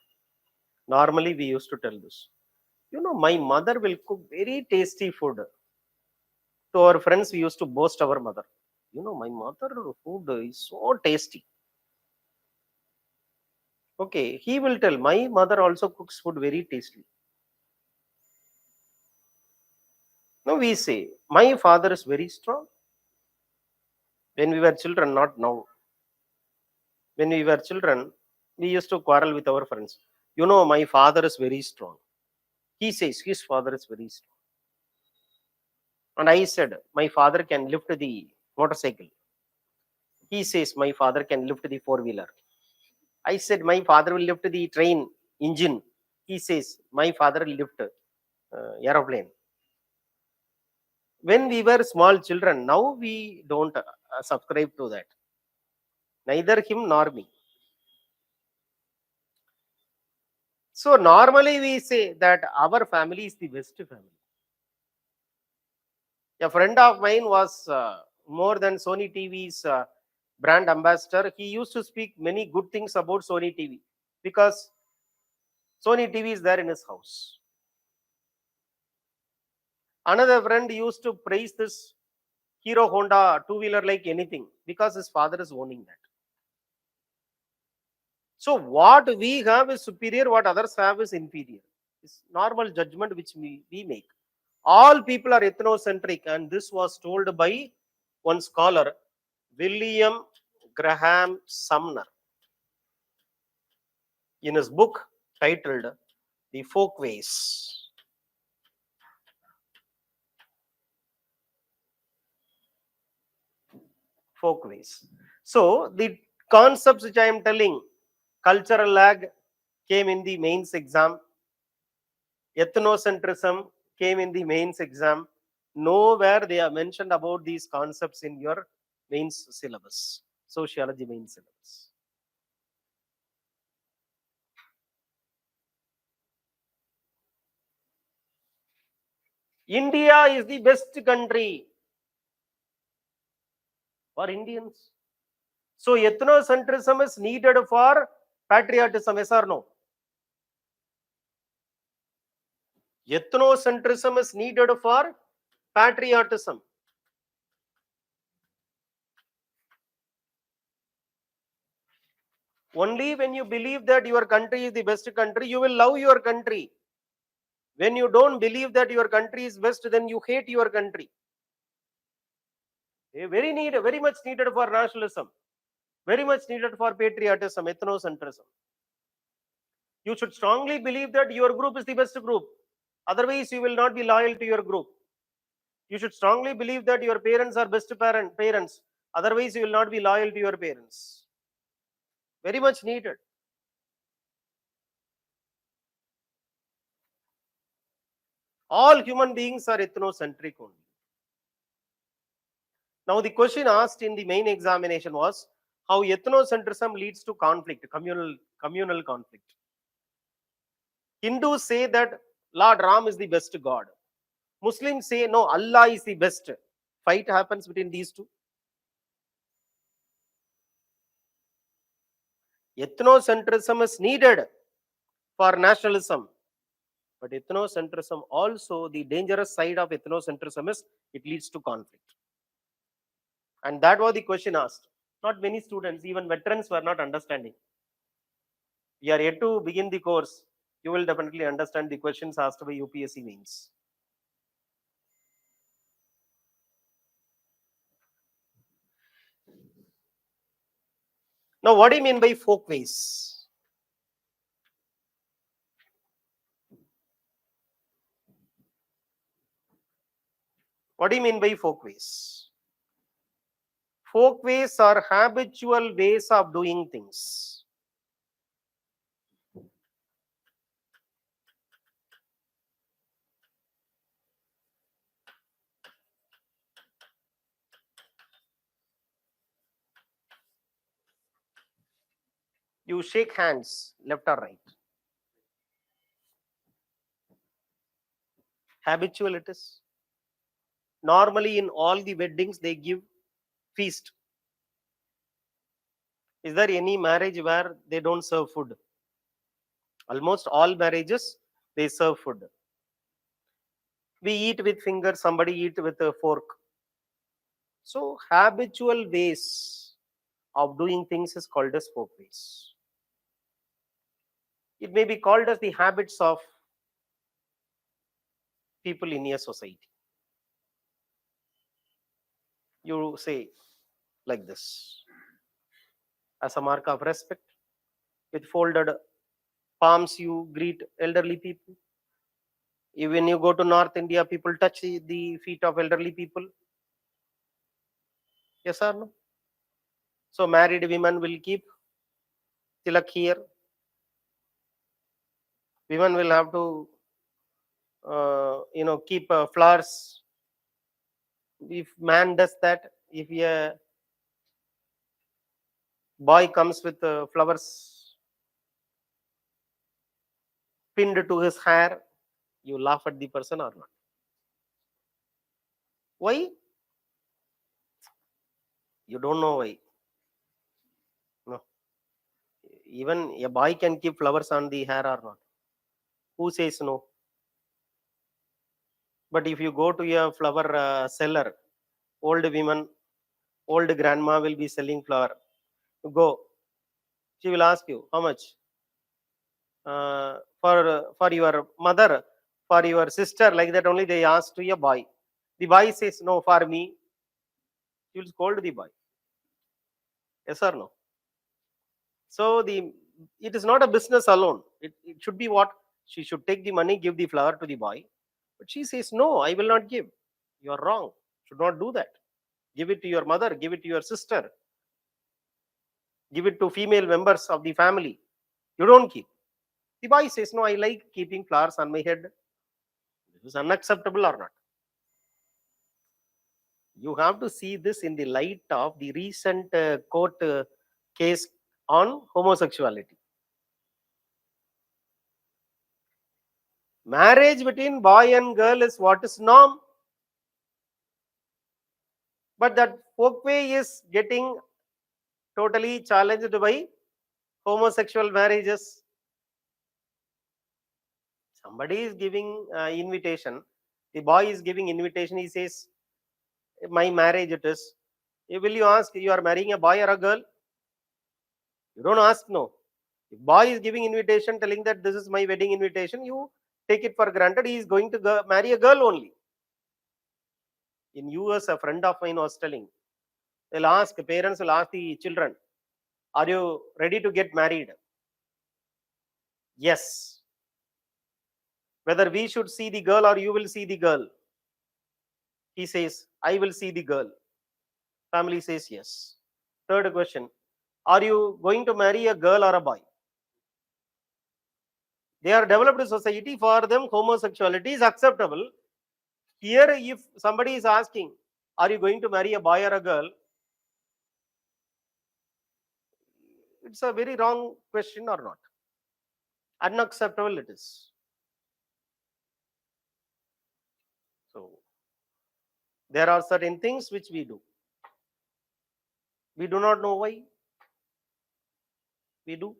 Normally, we used to tell this. You know, my mother will cook very tasty food. To our friends, we used to boast our mother. You know, my mother food is so tasty. Okay, he will tell, my mother also cooks food very tasty. Now we say, my father is very strong. When we were children, not now. When we were children, we used to quarrel with our friends. You know, my father is very strong. He says his father is very strong. And I said, my father can lift the motorcycle. He says, my father can lift the four-wheeler. I said, my father will lift the train engine. He says, my father will lift aeroplane. When we were small children, now we don't subscribe to that. Neither him nor me. So normally we say that our family is the best family. A friend of mine was more than Sony TV's brand ambassador. He used to speak many good things about Sony TV because Sony TV is there in his house. Another friend used to praise this Hero Honda two-wheeler like anything because his father is owning that. So what we have is superior, what others have is inferior. It's normal judgment which we make. All people are ethnocentric, and this was told by one scholar, William Graham Sumner, in his book titled The Folkways. Folkways. So the concepts which I am telling, cultural lag came in the mains exam, ethnocentrism came in the mains exam. Nowhere they are mentioned about these concepts in your mains syllabus, sociology mains syllabus. India is the best country for Indians. So ethnocentrism is needed for patriotism, yes or no? Ethnocentrism is needed for patriotism. Only when you believe that your country is the best country, you will love your country. When you don't believe that your country is best, then you hate your country. Very much needed for nationalism, very much needed for patriotism, ethnocentrism. You should strongly believe that your group is the best group. Otherwise, you will not be loyal to your group. You should strongly believe that your parents are best parents. Otherwise, you will not be loyal to your parents. Very much needed. All human beings are ethnocentric only. Now, the question asked in the main examination was, how ethnocentrism leads to conflict, communal conflict. Hindus say that Lord Ram is the best God. Muslims say no, Allah is the best. Fight happens between these two. Ethnocentrism is needed for nationalism, but ethnocentrism also, the dangerous side of ethnocentrism is it leads to conflict. And that was the question asked. Not many students, even veterans, were not understanding. We are yet to begin the course. You will definitely understand the questions asked by UPSC means. Now, what do you mean by folkways? What do you mean by folkways? Folkways are habitual ways of doing things. You shake hands, left or right. Habitual it is. Normally, in all the weddings, they give feast. Is there any marriage where they don't serve food? Almost all marriages, they serve food. We eat with fingers, somebody eat with a fork. So, habitual ways of doing things is called as folkways. It may be called as the habits of people in a society. You say like this: as a mark of respect, with folded palms, you greet elderly people. When you go to North India, people touch the feet of elderly people. Yes or no? So, married women will keep tilak here. Women will have to, keep flowers. If man does that, if a boy comes with flowers pinned to his hair, you laugh at the person or not? Why? You don't know why. No. Even a boy can keep flowers on the hair or not. Who says no? But if you go to a flower seller, old women, old grandma will be selling flower. You go, she will ask you how much for your mother, for your sister, like that only they ask to a boy. The boy says no for me. You will scold the boy. Yes or no? So it is not a business alone. It should be what? She should take the money, give the flower to the boy. But she says, no, I will not give. You are wrong. Should not do that. Give it to your mother, give it to your sister, give it to female members of the family. You don't keep. The boy says, no, I like keeping flowers on my head. This is unacceptable or not? You have to see this in the light of the recent court case on homosexuality. Marriage between boy and girl is what is norm, but that folkway is getting totally challenged by homosexual marriages. Somebody is giving invitation, the boy is giving invitation, he says, my marriage it is. Will you ask, you are marrying a boy or a girl? You don't ask, no. If boy is giving invitation telling that this is my wedding invitation, you take it for granted he is going to marry a girl only. In US, a friend of mine was telling, parents will ask the children, are you ready to get married? Yes. Whether we should see the girl or you will see the girl. He says, I will see the girl. Family says yes. Third question, are you going to marry a girl or a boy? They are developed society, for them homosexuality is acceptable. Here, if somebody is asking, are you going to marry a boy or a girl? It's a very wrong question or not? Unacceptable it is. So there are certain things which we do. We do not know why we do.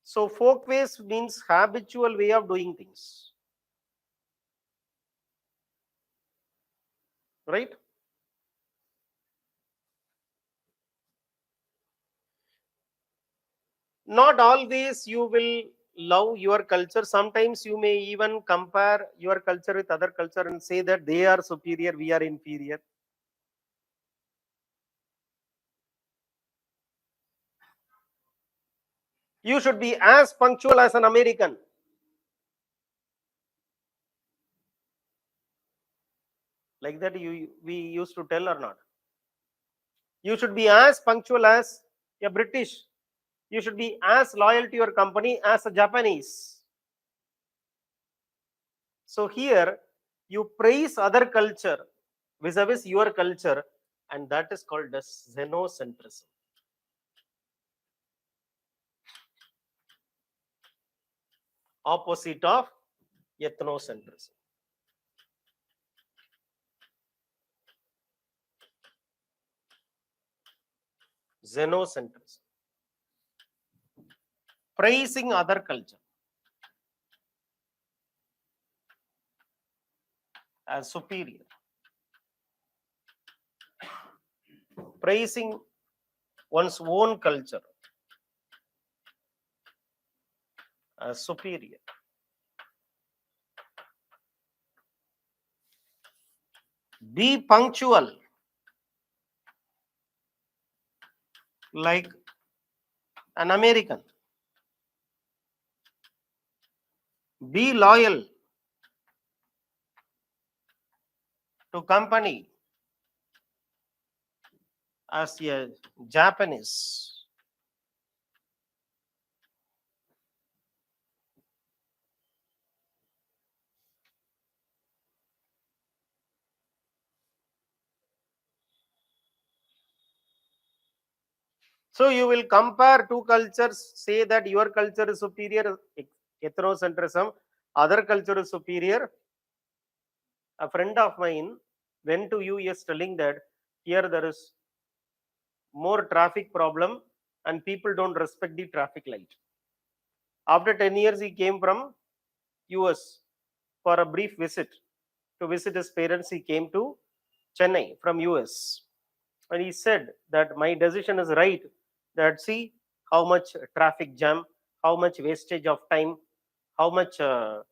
So folkways means habitual way of doing things, right? Not always you will love your culture. Sometimes you may even compare your culture with other culture and say that they are superior, we are inferior. You should be as punctual as an American. Like that we used to tell or not? You should be as punctual as a British. You should be as loyal to your company as a Japanese. So here you praise other culture vis-a-vis your culture, and that is called as xenocentrism. Opposite of ethnocentrism. Xenocentrism. Praising other culture as superior. Praising one's own culture as superior. Be punctual like an American. Be loyal to company as a Japanese. So you will compare two cultures, say that your culture is superior, ethnocentrism, other culture is superior. A friend of mine went to US telling that here there is more traffic problem and people don't respect the traffic light. After 10 years, he came from US for a brief visit. To visit his parents, he came to Chennai from US. And he said that my decision is right. That see how much traffic jam, how much wastage of time, how much uh,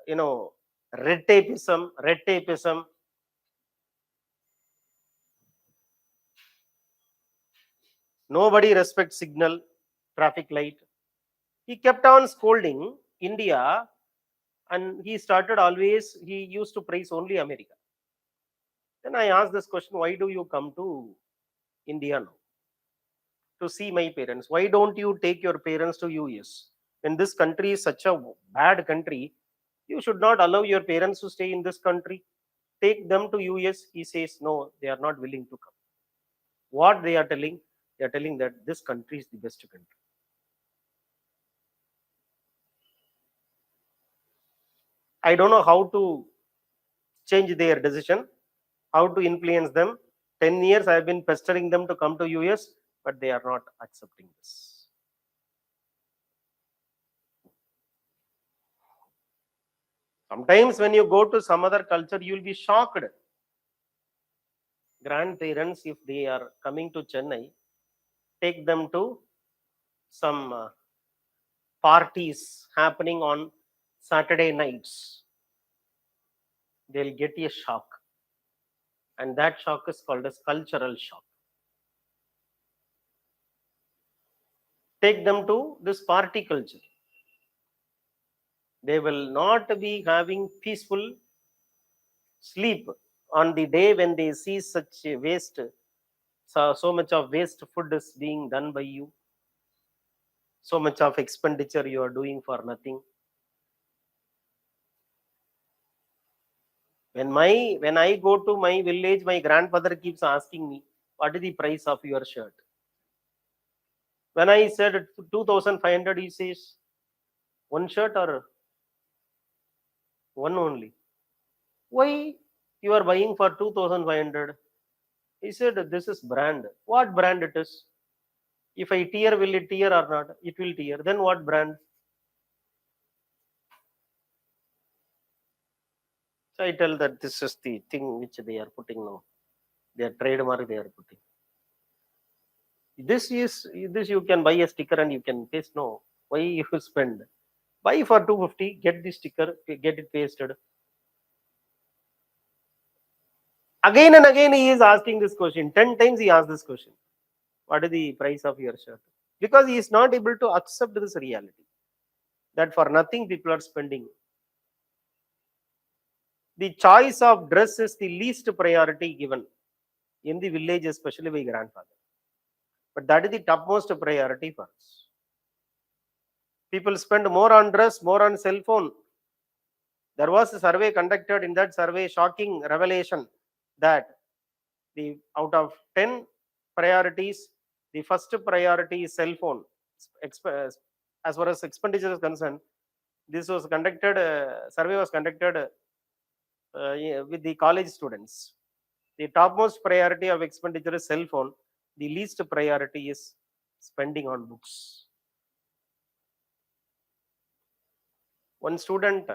you know red tapeism. Nobody respects signal, traffic light. He kept on scolding India, and he started always. He used to praise only America. Then I asked this question: why do you come to India now to see my parents? Why don't you take your parents to US? When this country is such a bad country, you should not allow your parents to stay in this country. Take them to US. He says no, they are not willing to come. What they are telling? They are telling that this country is the best country. I don't know how to change their decision, how to influence them. 10 years I have been pestering them to come to US, but they are not accepting this. Sometimes when you go to some other culture, you will be shocked. Grandparents, if they are coming to Chennai, take them to some parties happening on Saturday nights. They'll get a shock, and that shock is called as cultural shock. Take them to this party culture. They will not be having peaceful sleep on the day when they see such a waste, so much of waste food is being done by you, so much of expenditure you are doing for nothing. When I go to my village, my grandfather keeps asking me, What is the price of your shirt? When I said 2,500, he says, one shirt or one only? Why you are buying for 2,500? He said, this is brand. What brand it is? If I tear, will it tear or not? It will tear. Then what brand? So I tell that this is the thing which they are putting now. Their trademark they are putting. This you can buy a sticker and you can paste. No. Why you spend? Buy for 250, get the sticker, get it pasted. Again and again he is asking this question. 10 times he asked this question. What is the price of your shirt? Because he is not able to accept this reality. That for nothing people are spending. The choice of dress is the least priority given in the village, especially by grandfather. But that is the topmost priority for us. People spend more on dress, more on cell phone. There was a survey conducted. In that survey, shocking revelation that the out of 10 priorities, the first priority is cell phone. As far as expenditure is concerned, this was conducted. Survey was conducted with the college students. The topmost priority of expenditure is cell phone. The least priority is spending on books. One student,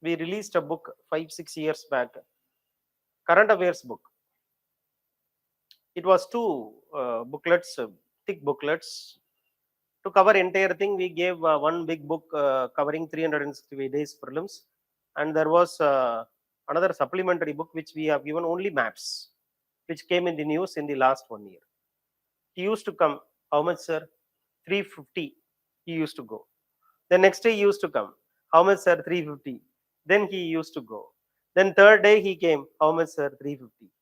we released a book 5-6 years back, current affairs book. It was two booklets, thick booklets. To cover entire thing, we gave one big book covering 365 days prelims, and there was another supplementary book which we have given only maps, which came in the news in the last 1 year. He used to come. How much, sir? 350. He used to go. The next day he used to come. How much, sir? 350. Then he used to go. Then third day he came. How much, sir? 350.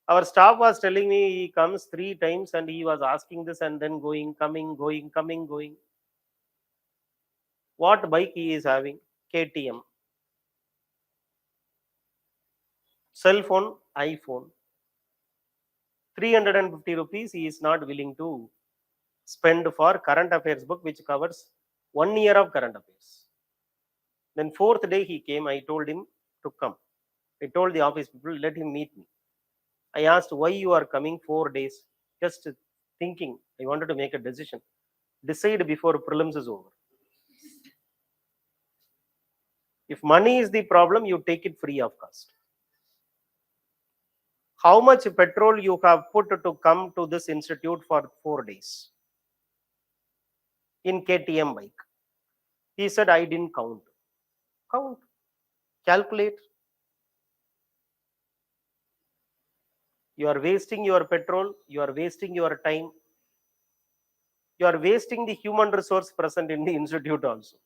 Our staff was telling me he comes 3 times and he was asking this and then going, coming, going, coming, going. What bike he is having? KTM. Cell phone, iPhone. 350 rupees he is not willing to spend for current affairs book which covers 1 year of current affairs. Then fourth day he came. I told him to come. I told the office people, let him meet me. I asked why you are coming 4 days. Just thinking. I wanted to make a decision. Decide before prelims is over. If money is the problem, you take it free of cost. How much petrol you have put to come to this institute for 4 days in KTM bike? He said, I didn't count. Count. Calculate. You are wasting your petrol. You are wasting your time. You are wasting the human resource present in the institute also.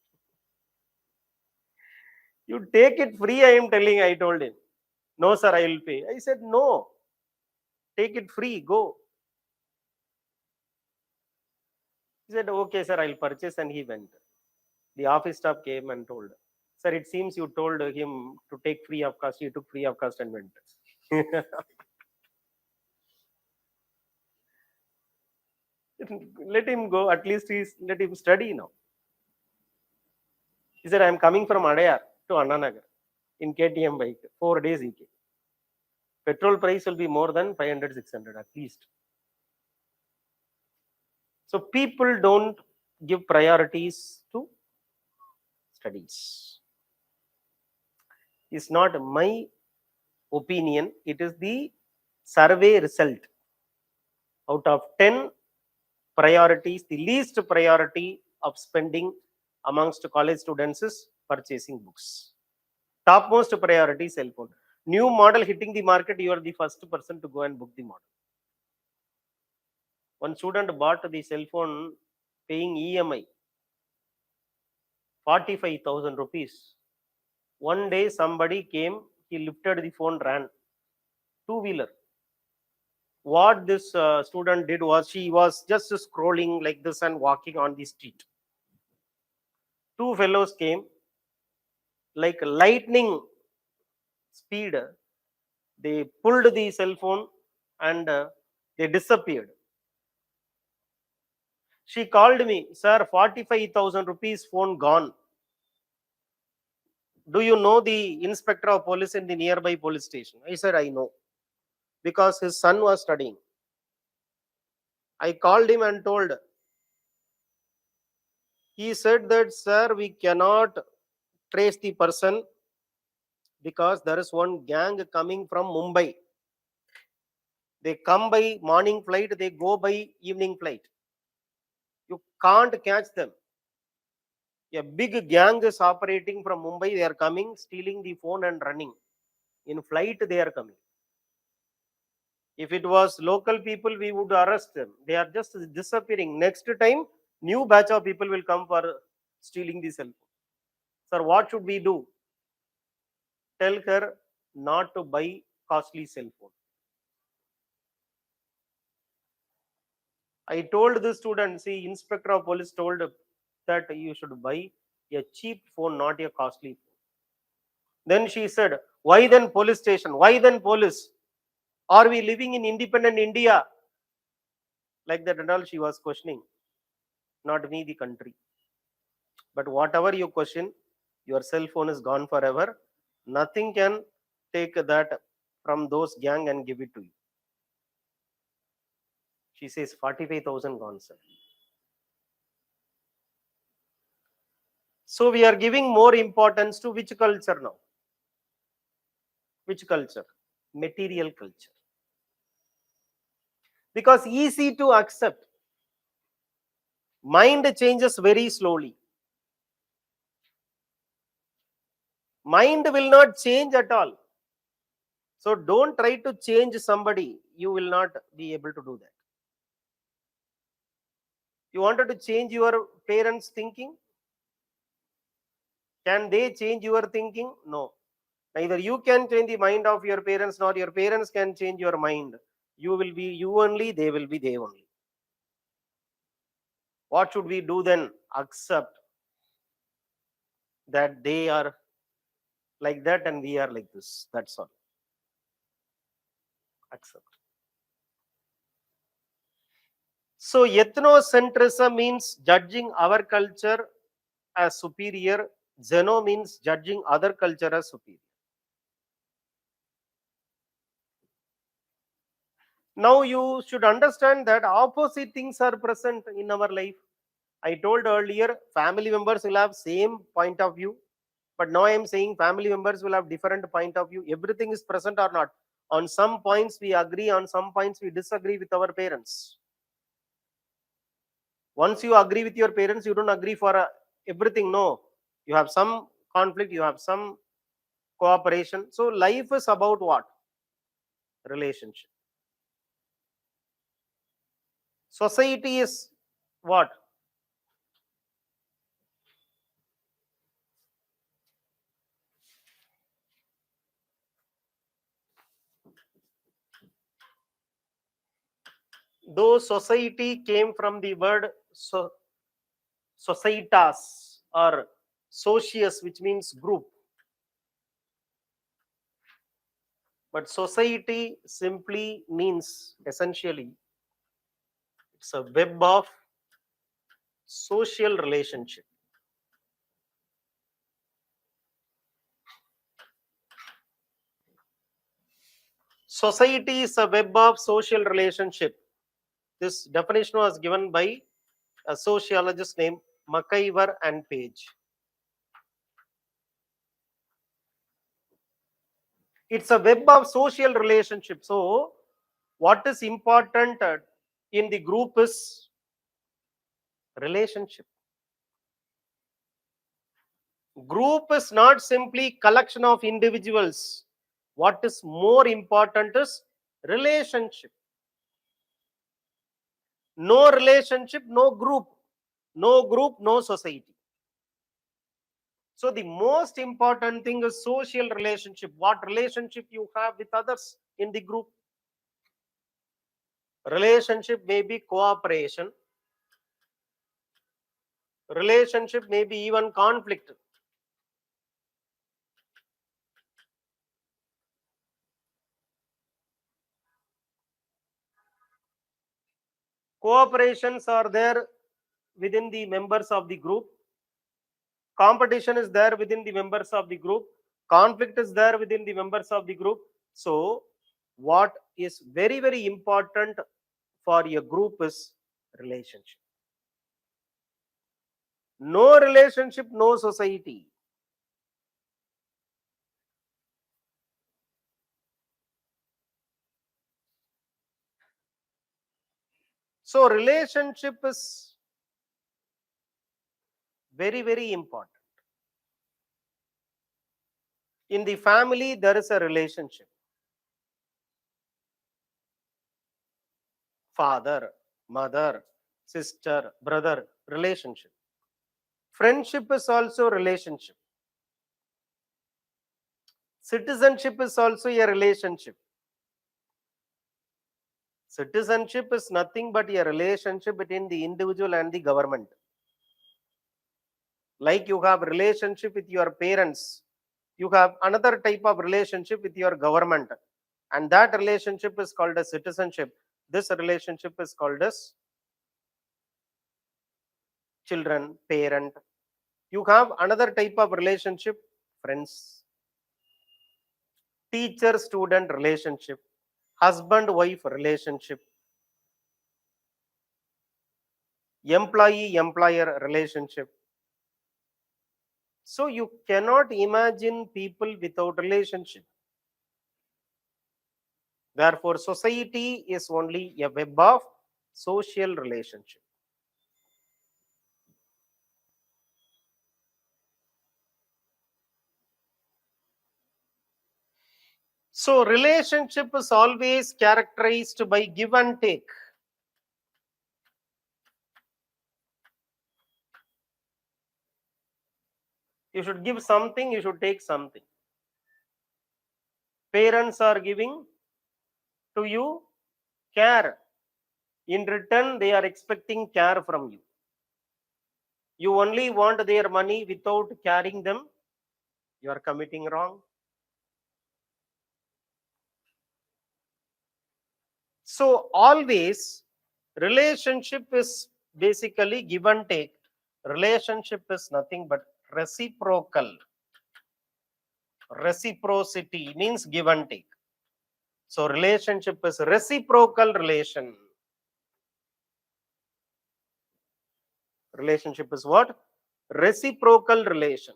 You take it free, I am telling, I told him. No, sir, I will pay. I said, no. Take it free, go. He said, okay, sir, I'll purchase, and he went. The office staff came and told, sir, it seems you told him to take free of cost. He took free of cost and went. Let him go. At least let him study now. He said, I am coming from Adayar to Annanagar in KTM bike. 4 days he came. Petrol price will be more than 500, 600 at least. So people don't give priorities to studies. It's not my opinion. It is the survey result. Out of 10 priorities, the least priority of spending amongst college students is purchasing books. Topmost priority, cell phone. New model hitting the market, you are the first person to go and book the model. One student bought the cell phone paying EMI 45,000 rupees. One day somebody came, he lifted the phone, ran. Two-wheeler. What this student did was, she was just scrolling like this and walking on the street. Two fellows came, like lightning speed. They pulled the cell phone and they disappeared. She called me, sir, 45,000 rupees phone gone. Do you know the inspector of police in the nearby police station? I said, I know, because his son was studying. I called him and told. He said that, sir, we cannot trace the person because there is one gang coming from Mumbai. They come by morning flight, they go by evening flight. You can't catch them. A big gang is operating from Mumbai. They are coming, stealing the phone and running. In flight, they are coming. If it was local people, we would arrest them. They are just disappearing. Next time, new batch of people will come for stealing the cell phone. Sir, what should we do? Tell her not to buy costly cell phone. I told the student, see, inspector of police told that you should buy a cheap phone, not a costly phone. Then she said, why then police station? Why then police? Are we living in independent India? Like that and all she was questioning. Not me, the country. But whatever you question, your cell phone is gone forever. Nothing can take that from those gang and give it to you. She says 45,000 gone, sir. So we are giving more importance to which culture now? Which culture? Material culture. Because easy to accept. Mind changes very slowly. Mind will not change at all. So don't try to change somebody. You will not be able to do that. You wanted to change your parents' thinking? Can they change your thinking? No. Neither you can change the mind of your parents, nor your parents can change your mind. You will be you only, they will be they only. What should we do then? Accept that they are like that and we are like this. That's all. Accept. So ethnocentrism means judging our culture as superior. Xeno means judging other culture as superior. Now you should understand that opposite things are present in our life. I told earlier, family members will have same point of view, but now I am saying family members will have different point of view. Everything is present or not. On some points we agree, on some points we disagree with our parents. Once you agree with your parents, you don't agree for everything. No, you have some conflict, you have some cooperation. So life is about what? Relationship. Society is what? Though society came from the word societas or socius, which means group, but society simply means essentially it's a web of social relationship. Society is a web of social relationship. This definition was given by a sociologist named McIver and Page. It's a web of social relationship. So, what is important in the group is relationship. Group is not simply collection of individuals. What is more important is relationship. No relationship, no group. No group, no society. So the most important thing is social relationship. What relationship you have with others in the group? Relationship may be cooperation. Relationship may be even conflict. Cooperations are there within the members of the group. Competition is there within the members of the group. Conflict is there within the members of the group. So what is very, very important for a group is relationship. No relationship, no society. So relationship is very, very important. In the family, there is a relationship. Father, mother, sister, brother, relationship. Friendship is also relationship. Citizenship is also a relationship. Citizenship is nothing but a relationship between the individual and the government. Like you have relationship with your parents, you have another type of relationship with your government, and that relationship is called as citizenship. This relationship is called as children, parent. You have another type of relationship, friends. Teacher student relationship, husband wife relationship, employee employer relationship. So you cannot imagine people without relationship. Therefore society is only a web of social relationship. So relationship is always characterized by give and take. You should give something, you should take something. Parents are giving to you care. In return, they are expecting care from you. You only want their money without caring them, you are committing wrong. So always relationship is basically give and take. Relationship is nothing but reciprocal. Reciprocity means give and take. So relationship is reciprocal relation. Relationship is what? Reciprocal relation.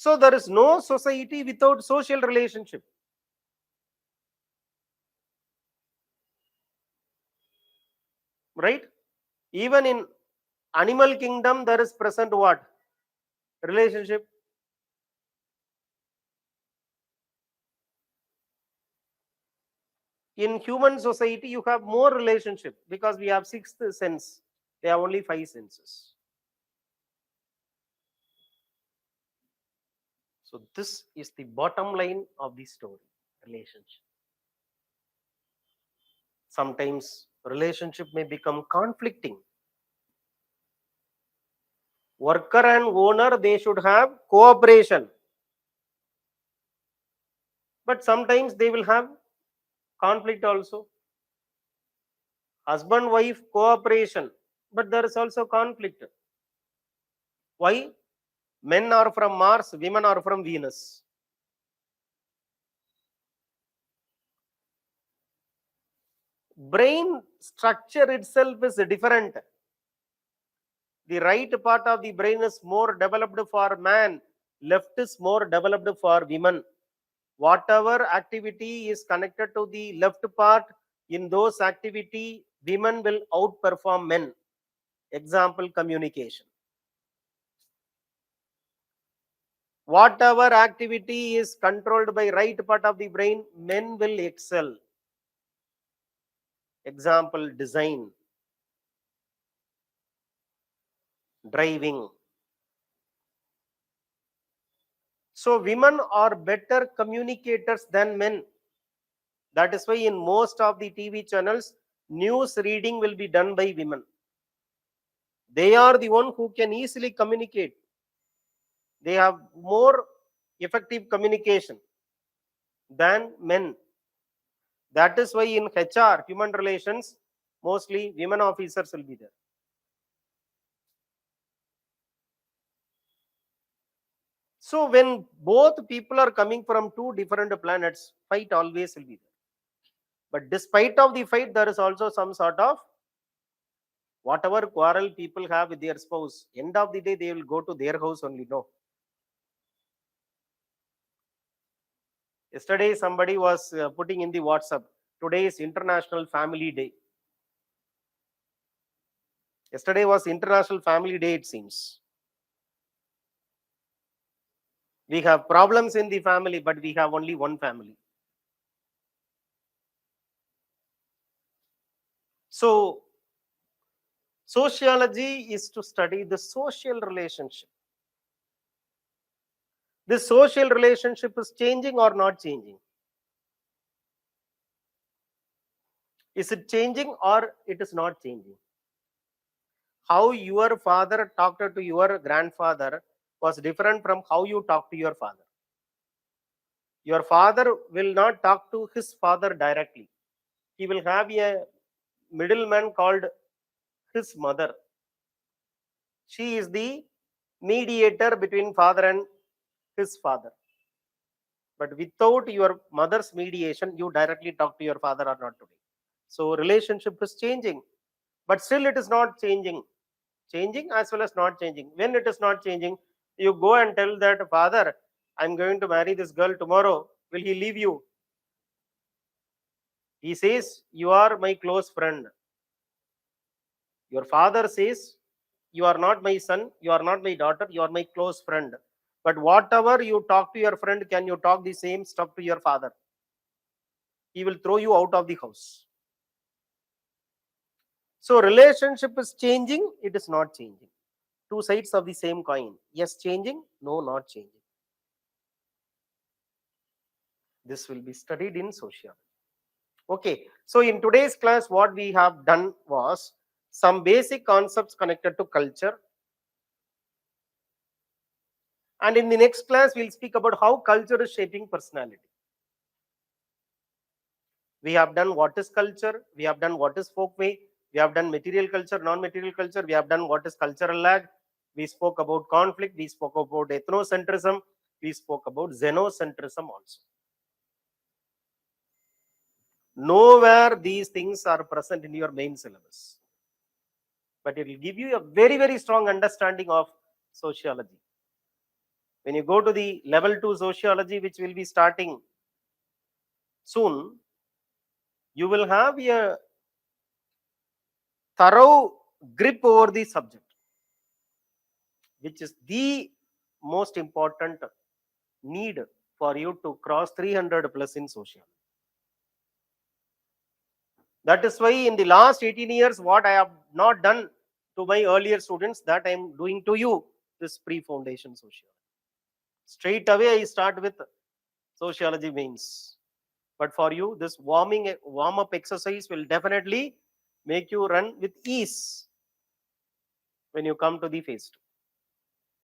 So there is no society without social relationship. Right? Even in animal kingdom, there is present what? Relationship. In human society, you have more relationship because we have sixth sense. They have only five senses. So this is the bottom line of the story, relationship. Sometimes relationship may become conflicting. Worker and owner, they should have cooperation. But sometimes they will have conflict also. Husband, wife, cooperation. But there is also conflict. Why? Men are from Mars, women are from Venus. Brain structure itself is different. The right part of the brain is more developed for man, left is more developed for women. Whatever activity is connected to the left part, in those activity, women will outperform men. Example, communication. Whatever activity is controlled by right part of the brain, men will excel. Example, design, driving. So women are better communicators than men. That is why in most of the TV channels, news reading will be done by women. They are the one who can easily communicate. They have more effective communication than men. That is why in HR, human relations, mostly women officers will be there. So when both people are coming from two different planets, fight always will be there. But despite of the fight, there is also some sort of whatever quarrel people have with their spouse. End of the day, they will go to their house only. No. Yesterday, somebody was putting in the WhatsApp, today is International Family Day. Yesterday was International Family Day, it seems. We have problems in the family, but we have only one family. So, sociology is to study the social relationship. This social relationship is changing or not changing? Is it changing or it is not changing? How your father talked to your grandfather was different from how you talk to your father. Your father will not talk to his father directly. He will have a middleman called his mother. She is the mediator between father and his father. But without your mother's mediation, you directly talk to your father or not today. So relationship is changing, but still it is not changing. Changing as well as not changing. When it is not changing, you go and tell that father, I'm going to marry this girl tomorrow. Will he leave you? He says, you are my close friend. Your father says, you are not my son, you are not my daughter, you are my close friend. But whatever you talk to your friend, can you talk the same stuff to your father? He will throw you out of the house. So relationship is changing, it is not changing. Two sides of the same coin. Yes, changing, no, not changing. This will be studied in sociology. Okay, so in today's class, what we have done was some basic concepts connected to culture. And in the next class, we'll speak about how culture is shaping personality. We have done what is culture, we have done what is folkway, we have done material culture, non-material culture, we have done what is cultural lag, we spoke about conflict, we spoke about ethnocentrism, we spoke about xenocentrism also. Nowhere these things are present in your main syllabus, but it will give you a very, very strong understanding of sociology. When you go to the level 2 sociology, which will be starting soon, you will have a thorough grip over the subject, which is the most important need for you to cross 300 plus in sociology. That is why in the last 18 years, what I have not done to my earlier students, that I am doing to you, this pre-foundation sociology. Straight away, I start with sociology mains. But for you, this warm-up exercise will definitely make you run with ease when you come to the phase 2.